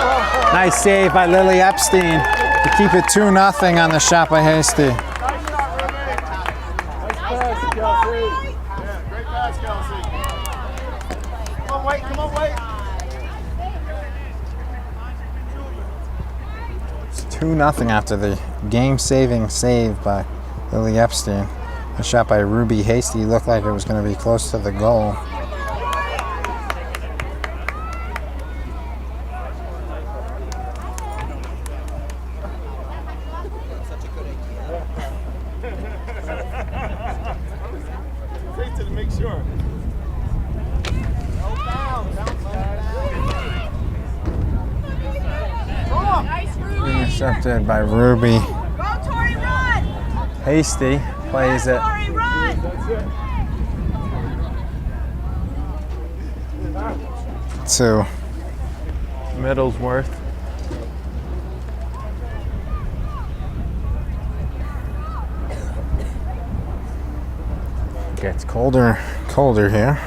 Speaker 1: Nice save by Lily Epstein to keep it 2-0 on the shot by Hasty.
Speaker 3: Nice pass, Kelsey. Yeah, great pass, Kelsey. Come on, wait, come on, wait.
Speaker 1: It's 2-0 after the game-saving save by Lily Epstein. The shot by Ruby Hasty looked like it was going to be close to the goal. Intercepted by Ruby. Hasty plays it. To Middlesworth. Gets colder here.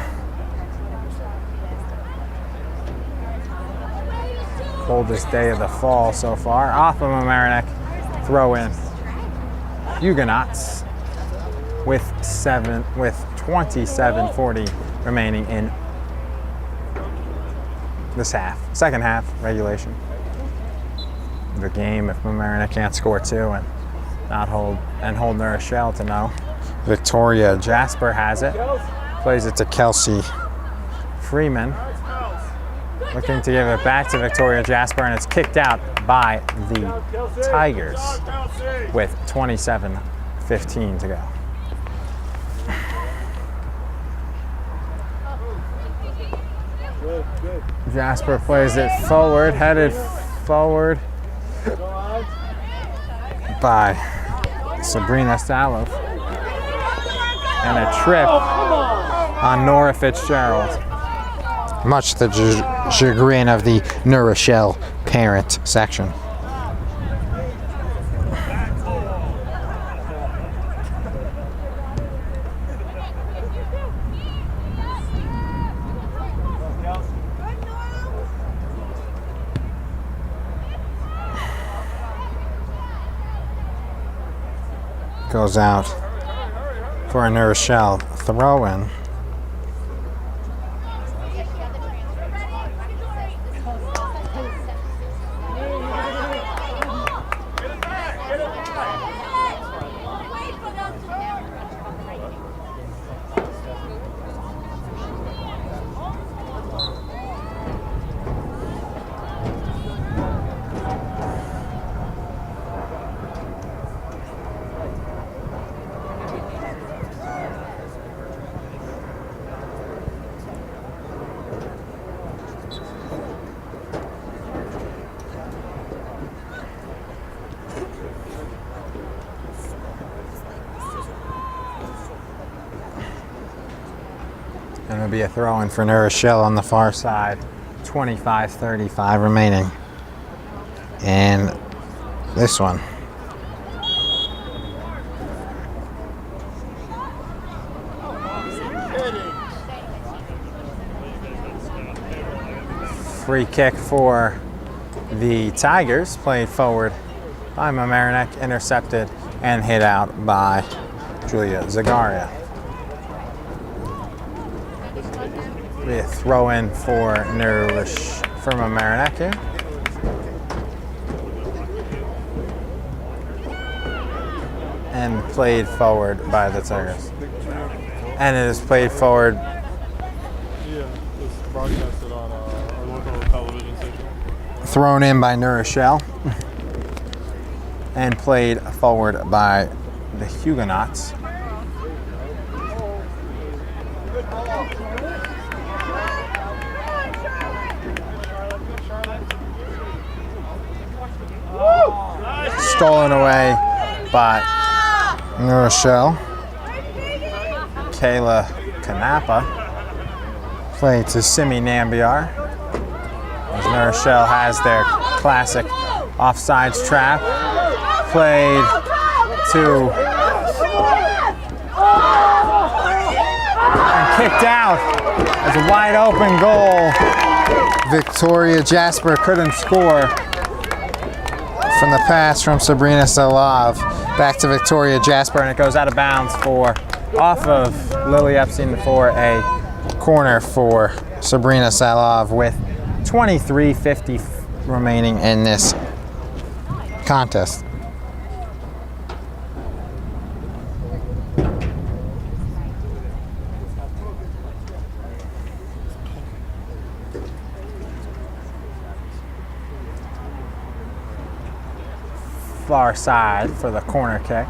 Speaker 1: Coldest day of the fall so far. Off of Mamaroneck, throw in. Huguenots with 27:40 remaining in this half, second half regulation. The game, if Mamaroneck can't score 2 and not hold Rochelle to no. Victoria Jasper has it, plays it to Kelsey Freeman. Looking to give it back to Victoria Jasper, and it's kicked out by the Tigers with 27:15 to go. Jasper plays it forward, headed forward by Sabrina Salov. And a trip on Nora Fitzgerald. Much to the chagrin of the New Rochelle parent section. Goes out for a New Rochelle throw-in. And it'll be a throw-in for Rochelle on the far side. 25-35 remaining. And this one. Free kick for the Tigers, played forward by Mamaroneck, intercepted and hit out by Julia Zagaria. Be a throw-in for Mamaroneck here. And played forward by the Tigers. And it is played forward.
Speaker 6: Yeah, it's broadcasted on our local television station.
Speaker 1: Thrown in by Rochelle. And played forward by the Huguenots. Stolen away by Rochelle. Kayla Kanapa played to Simi Nambiar. As Rochelle has their classic offsides trap. Played to and kicked out as a wide open goal. Victoria Jasper couldn't score from the pass from Sabrina Salav back to Victoria Jasper, and it goes out of bounds off of Lily Epstein for a corner for Sabrina Salav with 23:50 remaining in this contest. Far side for the corner kick.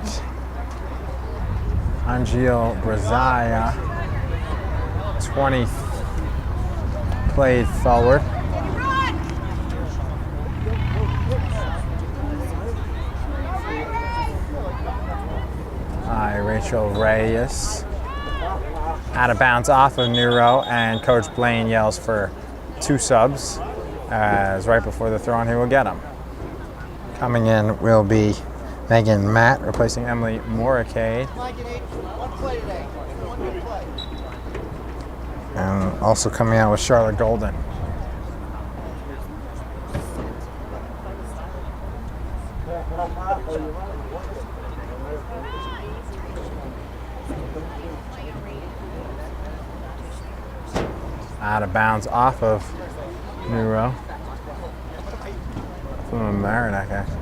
Speaker 1: Angel Brazaya, 20, played forward. Rachel Reyes. Out of bounds off of Neuro, and Coach Blaine yells for 2 subs as right before the throw-in he will get them. Coming in will be Megan Matt, replacing Emily Moricade. And also coming out with Charlotte Golden. Out of bounds off of Neuro. From Mamaroneck, actually.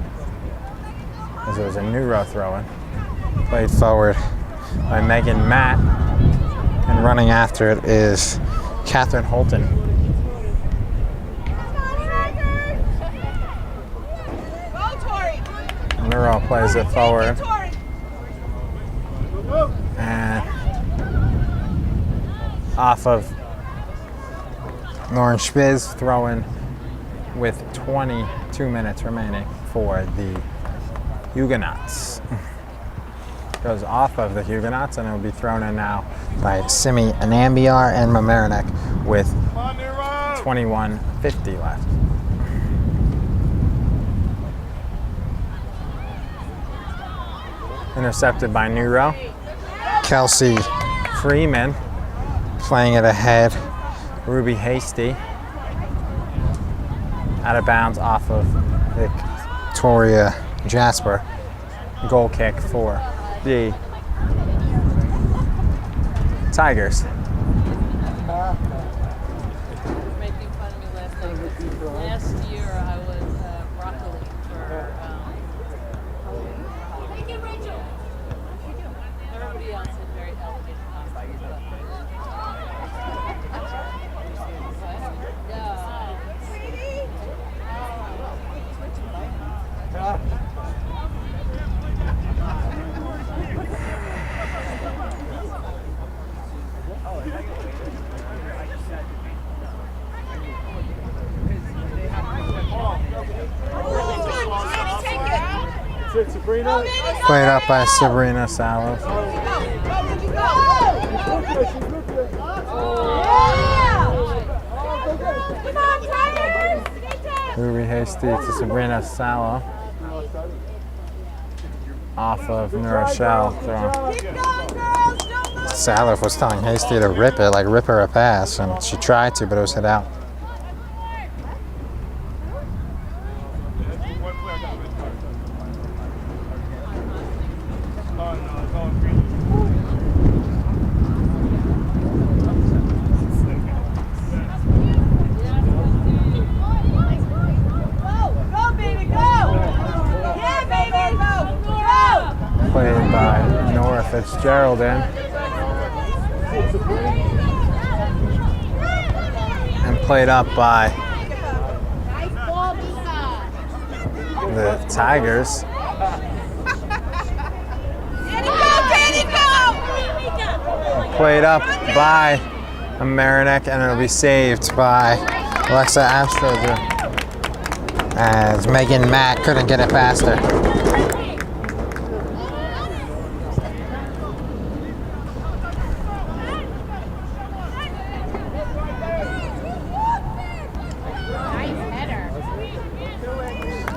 Speaker 1: As it was a Neuro throw-in. Played forward by Megan Matt. And running after it is Catherine Holton. Neuro plays it forward. And off of Lauren Spiz, throw-in with 22 minutes remaining for the Huguenots. Goes off of the Huguenots, and it will be thrown in now by Simi Anambiar and Mamaroneck with 21:50 left. Intercepted by Neuro. Kelsey Freeman playing it ahead. Ruby Hasty. Out of bounds off of Victoria Jasper. Goal kick for the Tigers.
Speaker 7: Making fun of me last night. Last year I was broccoli for Thank you, Rachel. Everybody else is very elevated.
Speaker 1: Played up by Sabrina Salas. Ruby Hasty to Sabrina Salo. Off of Rochelle throw. Salif was telling Hasty to rip it, like rip her a pass, and she tried to, but it was hit out. Played by Nora Fitzgerald in. And played up by the Tigers. Played up by Mamaroneck, and it'll be saved by Alexa Astroger, as Megan Matt couldn't get it past her.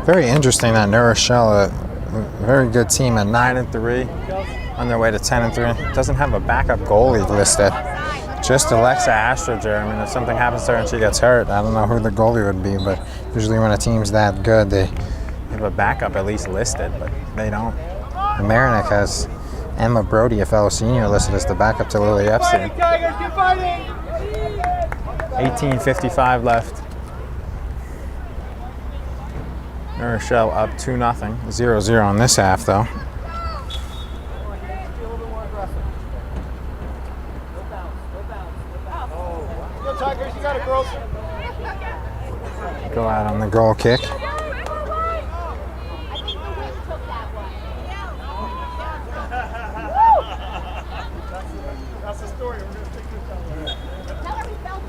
Speaker 1: Very interesting that New Rochelle, a very good team at 9-3, on their way to 10-3, doesn't have a backup goalie listed. Just Alexa Astroger. I mean, if something happens to her and she gets hurt, I don't know who the goalie would be, but usually when a team's that good, they have a backup at least listed, but they don't. Mamaroneck has Emma Brody, a fellow senior, listed as the backup to Lily Epstein. 18:55 left. New Rochelle up 2-0, 0-0 in this half though. Go out on the goal kick.
Speaker 6: That's the story. We're going to take this down. Tell her we felt it.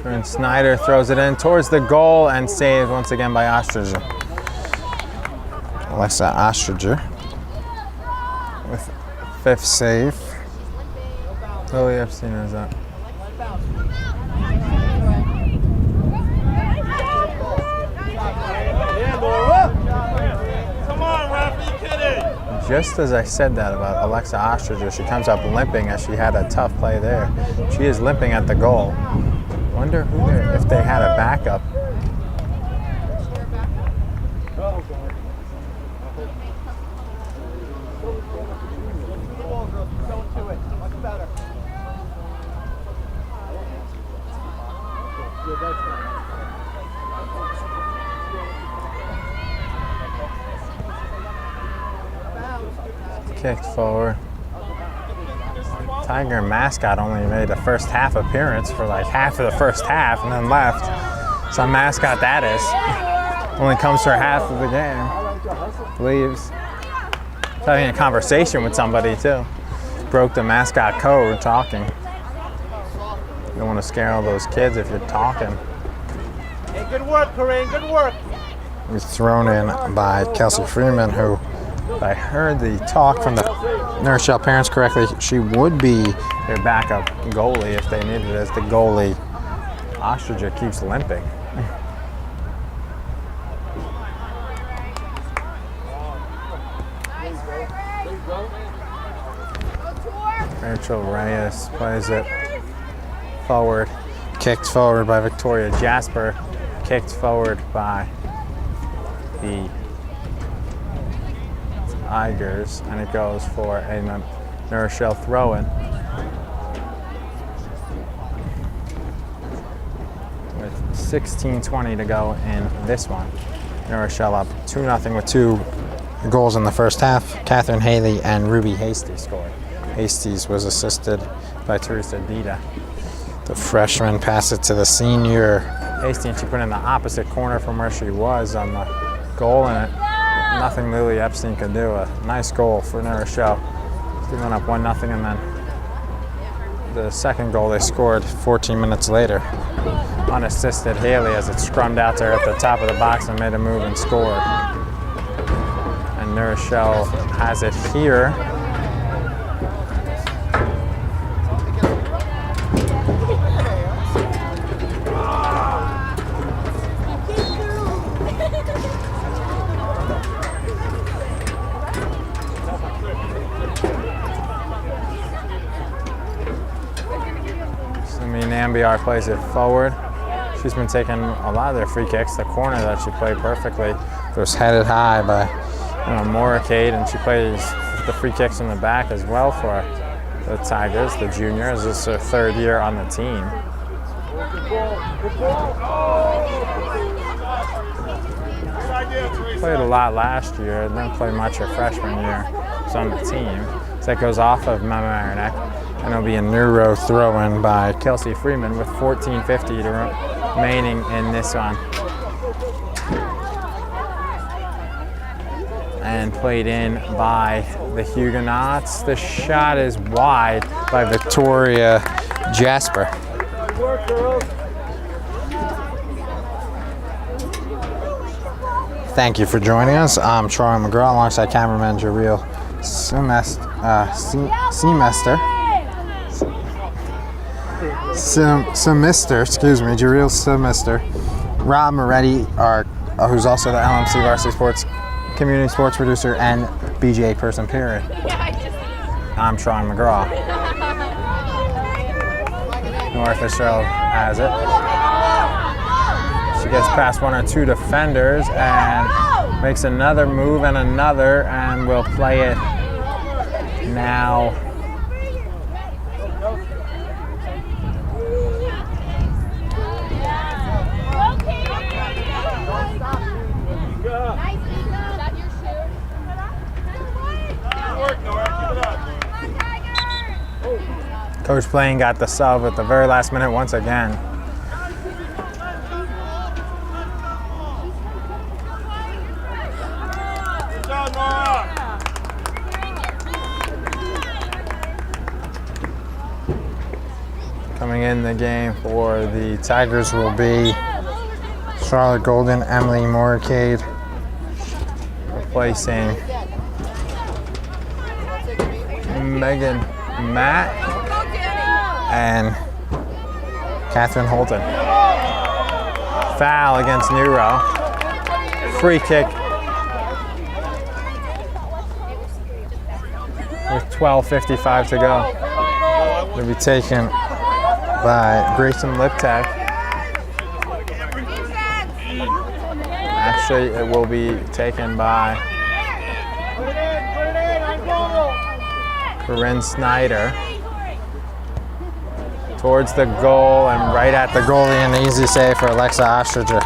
Speaker 1: Corinne Snyder throws it in towards the goal and saved once again by Ostringer. Alexa Ostringer with 5th save. Lily Epstein is up. Just as I said that about Alexa Ostringer, she comes up limping as she had a tough play there. She is limping at the goal. Wonder who if they had a backup. Kicked forward. Tiger mascot only made a first half appearance for like half of the first half and then left. Some mascot that is. Only comes for half of the game. Leaves. Having a conversation with somebody too. Broke the mascot code talking. You don't want to scare all those kids if you're talking.
Speaker 3: Hey, good work, Corinne, good work.
Speaker 1: Was thrown in by Kelsey Freeman, who, if I heard the talk from the New Rochelle parents correctly, she would be their backup goalie if they needed it, as the goalie, Ostringer, keeps limping. Rachel Reyes plays it forward. Kicked forward by Victoria Jasper. Kicked forward by the Tigers, and it goes for a New Rochelle throw-in. With 16:20 to go in this one. New Rochelle up 2-0 with 2 goals in the first half. Catherine Haley and Ruby Hasty scored. Hastie's was assisted by Teresa Dita. The freshman passed it to the senior. Hasty, and she put it in the opposite corner from where she was on the goal, and nothing Lily Epstein could do. A nice goal for New Rochelle. They went up 1-0, and then the second goal they scored 14 minutes later. Unassisted Haley as it scrummed out to her at the top of the box and made a move and scored. And New Rochelle has it here. Nambiar plays it forward. She's been taking a lot of their free kicks. The corner that she played perfectly was headed high by Mamaroneck, and she plays the free kicks in the back as well for the Tigers, the juniors. This is her 3rd year on the team. Played a lot last year, didn't play much her freshman year. She's on the team. So that goes off of Mamaroneck, and it'll be a neuro throw-in by Kelsey Freeman with 14:50 remaining in this one. And played in by the Huguenots. The shot is wide by Victoria Jasper. Thank you for joining us. I'm Charlie McGraw alongside cameraman Jareel Semester. Jareel Semester. Rob Moretti, who's also the LMC Varsity Sports Community Sports Producer and BGA person, period. I'm Charlie McGraw. North Rochelle has it. She gets past 1 or 2 defenders and makes another move and another, and will play it now. Coach Blaine got the sub at the very last minute once again. Coming in the game for the Tigers will be Charlotte Golden, Emily Moorcade, replacing Megan Matt and Catherine Holton. Foul against Neuro. Free kick with 12:55 to go. It'll be taken by Grayson Liptak. Actually, it will be taken by Corinne Snyder. Towards the goal and right at the goalie, and an easy save for Alexa Ostringer.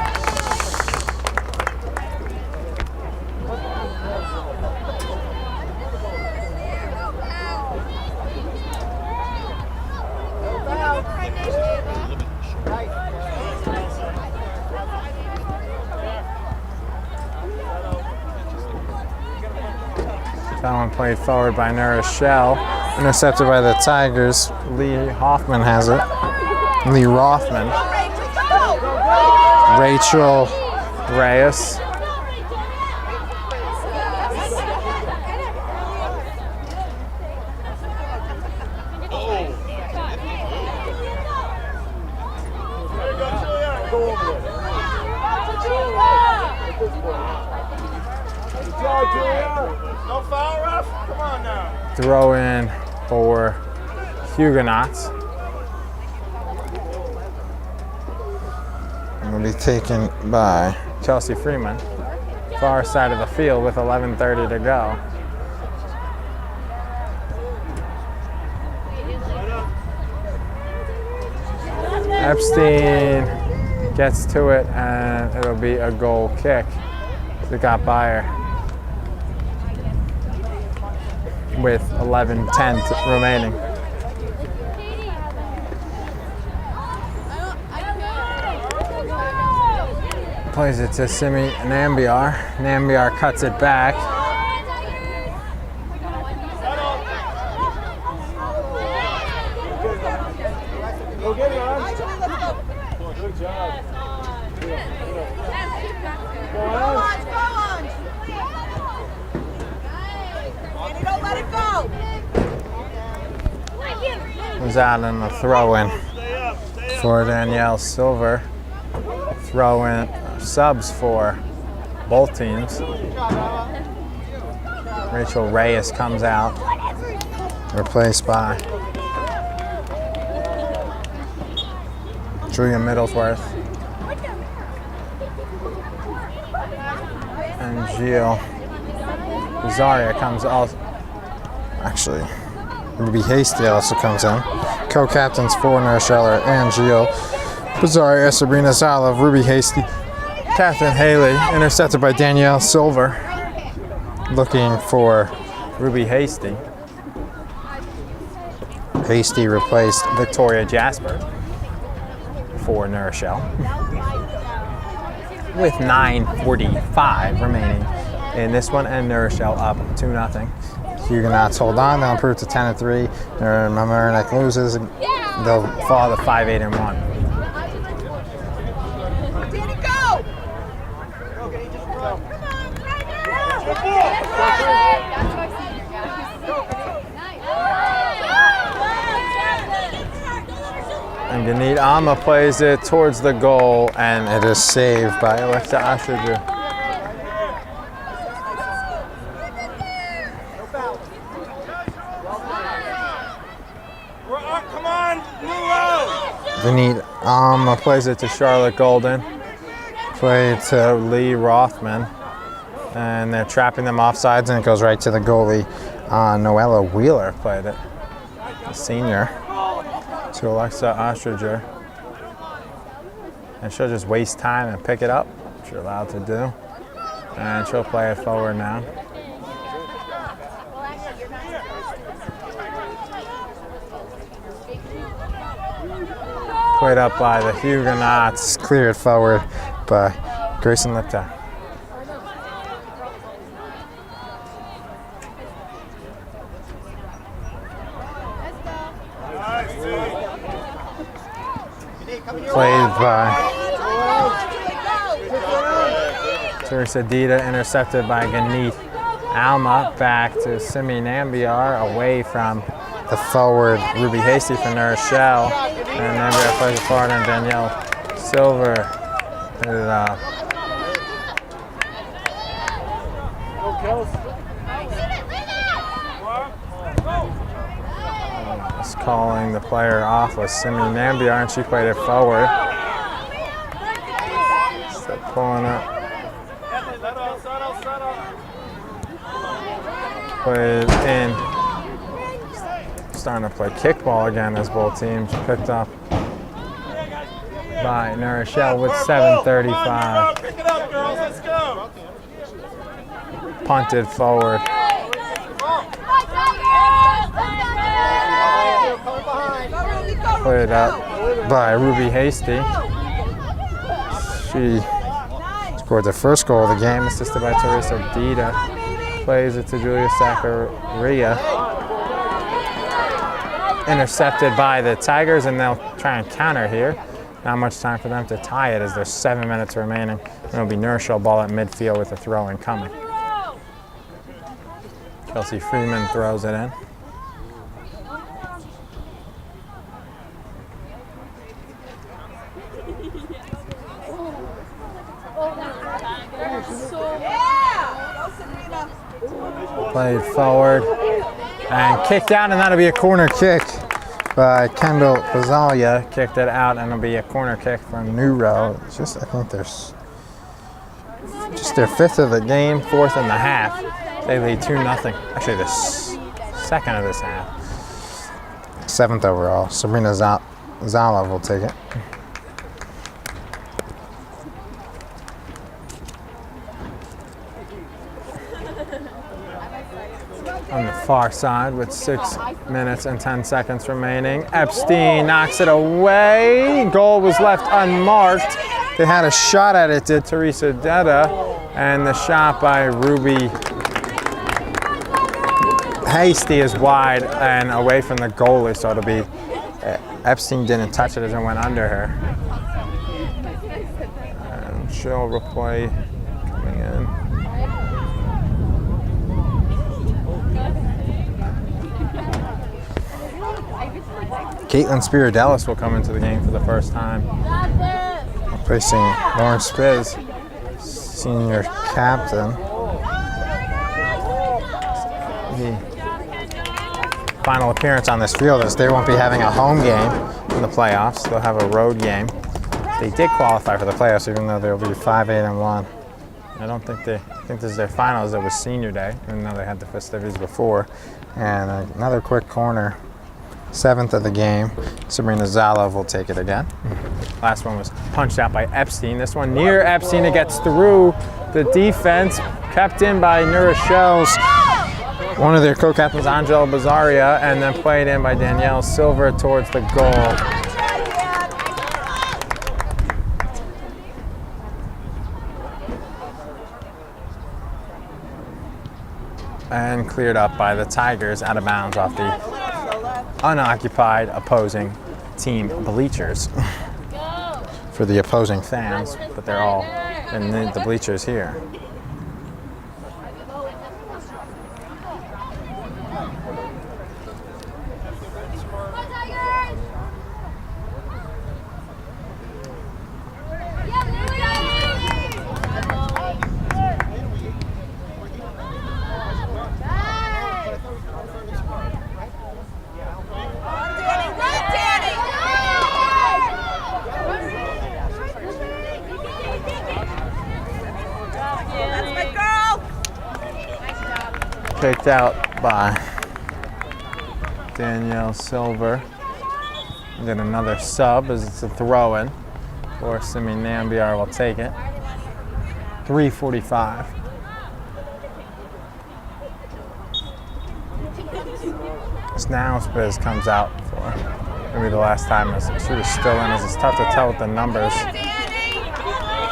Speaker 1: That one played forward by Rochelle. Intercepted by the Tigers. Lee Hoffman has it. Lee Rothman. Rachel Reyes.
Speaker 6: No foul, ref? Come on now.
Speaker 1: Throw in for Huguenots. And will be taken by Chelsea Freeman. Far side of the field with 11:30 to go. Epstein gets to it, and it'll be a goal kick. It got by her with 11:10 remaining. Plays it to Simi Nambiar. Nambiar cuts it back.
Speaker 3: Go get it, Ange. Good job. Go on.
Speaker 5: Don't let it go.
Speaker 1: Was out in the throw-in for Danielle Silver. Throw-in subs for both teams. Rachel Reyes comes out, replaced by Julia Middlesworth. And Gio Rosaria comes also. Actually, Ruby Hasty also comes in. Co-captains for Rochelle are Gio Rosaria, Sabrina Zala, Ruby Hasty, Catherine Haley, intercepted by Danielle Silver. Looking for Ruby Hasty. Hasty replaced Victoria Jasper for New Rochelle. With 9:45 remaining in this one, and New Rochelle up 2-0. Huguenots hold on, they'll improve to 10-3. Mamaroneck loses, they'll fall to 5-8-1. And Ganit Alma plays it towards the goal, and it is saved by Alexa Ostringer. Ganit Alma plays it to Charlotte Golden. Play to Lee Rothman. And they're trapping them offsides, and it goes right to the goalie. Noella Wheeler played it, the senior, to Alexa Ostringer. And she'll just waste time and pick it up, which you're allowed to do. And she'll play it forward now. Played up by the Huguenots, cleared forward by Grayson Liptow. Played by Teresa Dita, intercepted by Ganit Alma, back to Simi Nambiar, away from the forward Ruby Hasty for New Rochelle, and Nambiar plays it forward, and Danielle Silver hit it up. Calling the player off was Simi Nambiar, and she played it forward. Still pulling it. Played in. Starting to play kickball again as both teams. Picked up by New Rochelle with 7:35. Punted forward. Played up by Ruby Hasty. She scored the first goal of the game, assisted by Teresa Dita. Plays it to Julia Zachariah. Intercepted by the Tigers, and they'll try and counter here. Not much time for them to tie it as there's 7 minutes remaining. And it'll be New Rochelle ball at midfield with a throw in coming. Kelsey Freeman throws it in. Played forward and kicked out, and that'll be a corner kick by Kendall Bazalia. Kicked it out, and it'll be a corner kick from New Row. It's just, I think there's just their fifth of the game, fourth in the half. They lead 2-0. Actually, the second of this half. Seventh overall. Sabrina Zala will take it. On the far side with 6 minutes and 10 seconds remaining. Epstein knocks it away. Goal was left unmarked. They had a shot at it, did Teresa Detta, and the shot by Ruby Hasty is wide and away from the goalie, so it'll be Epstein didn't touch it as it went under her. And she'll replay coming in. Caitlin Spiridelis will come into the game for the first time, facing Lauren Spiz, senior captain. final appearance on this field, as they won't be having a home game in the playoffs. They'll have a road game. They did qualify for the playoffs, even though they'll be 5-8-1. I don't think I think this is their finals. It was senior day, even though they had the festivities before. And another quick corner, 7th of the game. Sabrina Zalov will take it again. Last one was punched out by Epstein. This one near Epstein. It gets through the defense, kept in by New Rochelle's one of their co-captains, Angela Bazaria, and then played in by Danielle Silver towards the goal. And cleared up by the Tigers out of bounds off the unoccupied opposing team bleachers for the opposing fans, but they're all in the bleachers here. Kicked out by Danielle Silver. We get another sub as it's a throw-in, or Simi Nambiar will take it. 3:45. Snowspiz comes out for maybe the last time. As the shooter's still in, as it's tough to tell with the numbers.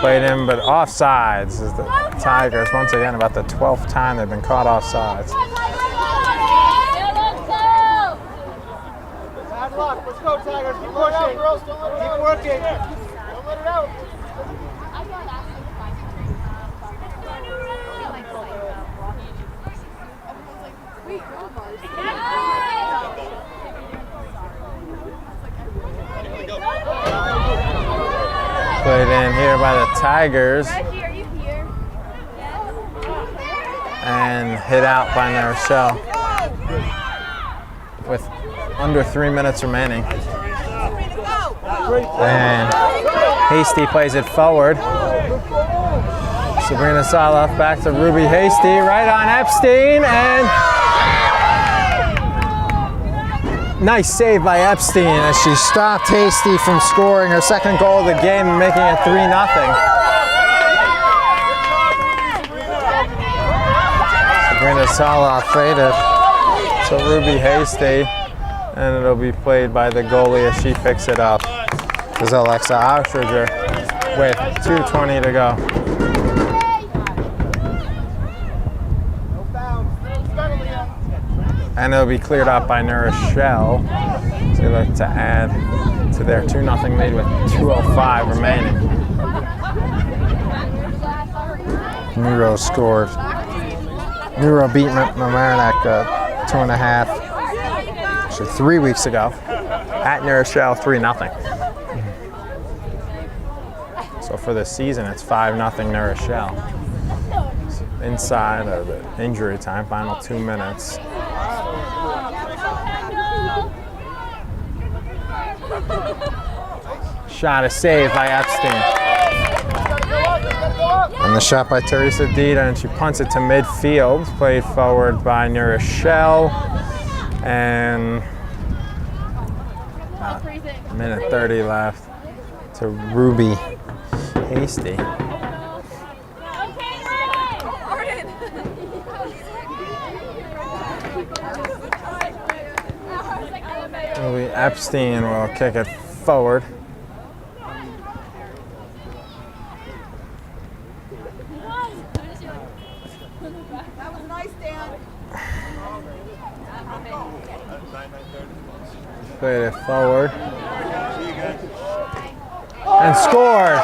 Speaker 1: Played in, but offsides is the Tigers. Once again, about the 12th time they've been caught offsides.
Speaker 3: Bad luck. Let's go, Tigers. Keep pushing. Keep working. Don't let it out.
Speaker 1: Played in here by the Tigers. And hit out by New Rochelle with under 3 minutes remaining. And Hasty plays it forward. Sabrina Saloff back to Ruby Hasty, right on Epstein, and nice save by Epstein as she stopped Hasty from scoring her second goal of the game and making it 3-0. Sabrina Saloff faded to Ruby Hasty, and it'll be played by the goalie as she picks it up. This is Alexa Austriger with 2:20 to go. And it'll be cleared up by New Rochelle. So they look to add to their 2-0 lead with 2:05 remaining. Nero scored. Nero beat Mamaroneck 2.5, actually 3 weeks ago at New Rochelle, 3-0. So for the season, it's 5-0 New Rochelle. Inside of the injury time, final 2 minutes. Shot, a save by Epstein. And the shot by Teresa Dita, and she punts it to midfield. Played forward by New Rochelle. And about a minute 30 left to Ruby Hasty. Ruby Epstein will kick it forward.
Speaker 5: That was nice, Dan.
Speaker 1: Played it forward. And scored.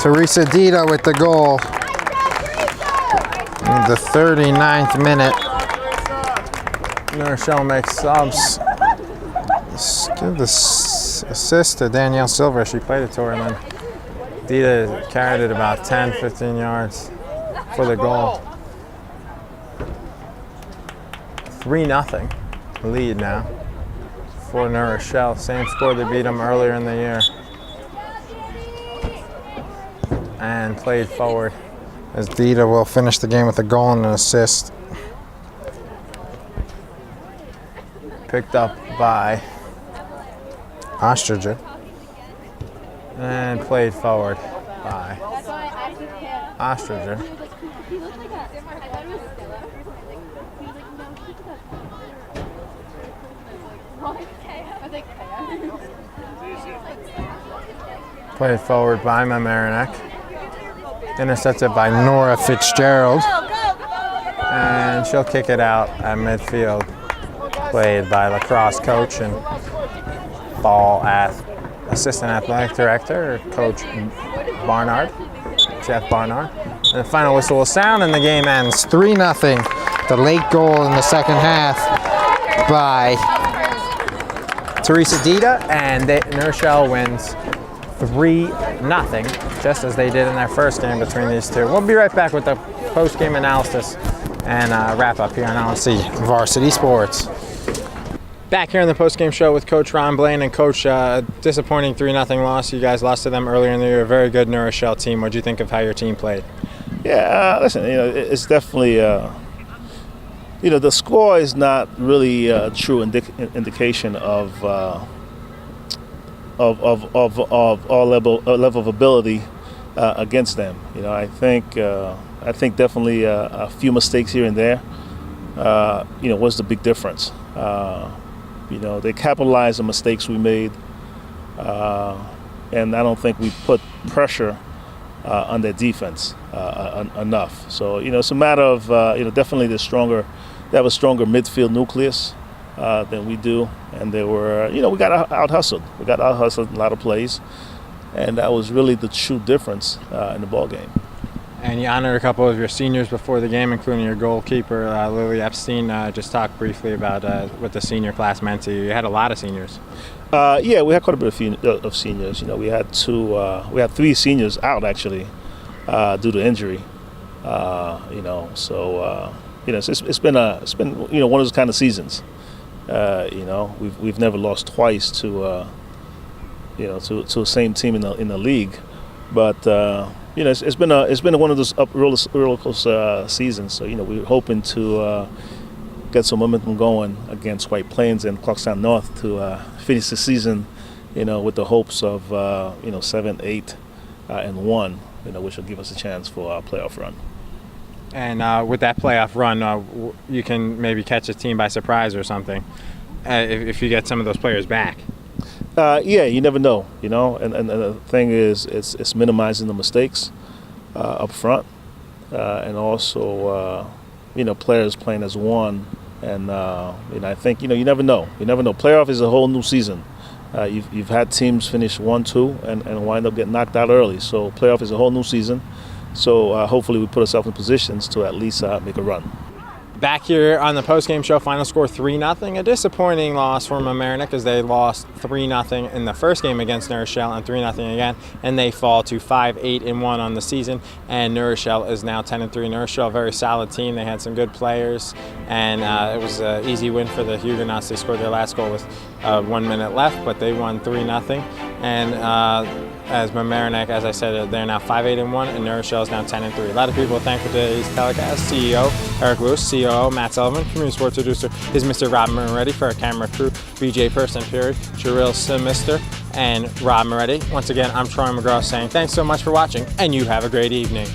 Speaker 1: Teresa Dita with the goal. In the 39th minute. New Rochelle makes subs. Give this assist to Danielle Silver. She played it to her, and then Dita carried it about 10-15 yards for the goal. 3-0 lead now for New Rochelle. Same score they beat them earlier in the year. And played forward, as Dita will finish the game with a goal and an assist. Picked up by Ostringer. And played forward by Ostringer. Played forward by Mamaroneck. Intercepted by Nora Fitzgerald. And she'll kick it out at midfield. Played by lacrosse coach and ball assistant athletic director, Coach Barnard, Jeff Barnard. And the final whistle will sound and the game ends 3-0. The late goal in the second half by Teresa Dita, and New Rochelle wins 3-0, just as they did in their first game between these two. We'll be right back with the post-game analysis and wrap up here on LMC Varsity Sports. Back here in the post-game show with Coach Ron Blaine. And Coach, disappointing 3-0 loss. You guys lost to them earlier in the year. A very good New Rochelle team. What do you think of how your team played?
Speaker 8: Yeah, listen, it's definitely, the score is not really a true indication of our level of ability against them. I think definitely a few mistakes here and there, was the big difference. They capitalized on mistakes we made, and I don't think we put pressure on their defense enough. So it's a matter of definitely they have a stronger midfield nucleus than we do, and they were we got out hustled. We got out hustled in a lot of plays, and that was really the true difference in the ball game.
Speaker 1: And you honored a couple of your seniors before the game, including your goalkeeper, Lily Epstein. Just talk briefly about what the senior class meant to you. You had a lot of seniors.
Speaker 8: Yeah, we had quite a bit of seniors. We had three seniors out actually due to injury. So it's been one of those kind of seasons. We've never lost twice to the same team in the league, but. It's been one of those roller coaster seasons. So we're hoping to get some momentum going against White Plains and Clarkstown North to finish the season, with the hopes of 7, 8, and 1, which will give us a chance for our playoff run.
Speaker 1: And with that playoff run, you can maybe catch a team by surprise or something if you get some of those players back.
Speaker 8: Yeah, you never know, and the thing is, it's minimizing the mistakes up front, and also, players playing as one, and I think, you never know. You never know. Playoff is a whole new season. You've had teams finish 1-2 and wind up getting knocked out early. So playoff is a whole new season. So hopefully we put ourselves in positions to at least make a run.
Speaker 1: Back here on the post-game show, final score 3-0. A disappointing loss for Mamaroneck as they lost 3-0 in the first game against New Rochelle and 3-0 again, and they fall to 5-8-1 on the season. And New Rochelle is now 10-3. New Rochelle, a very solid team. They had some good players, and it was an easy win for the Huguenots. They scored their last goal with 1 minute left, but they won 3-0. And as Mamaroneck, as I said, they're now 5-8-1, and New Rochelle is now 10-3. A lot of people to thank for today's telecast. CEO Eric Lewis, COO Matt Sullivan, community sports producer is Mr. Rob Moretti, for our camera crew, BJ Person, period, Jarrell Simister, and Rob Moretti. Once again, I'm Troy McGraw saying thanks so much for watching, and you have a great evening.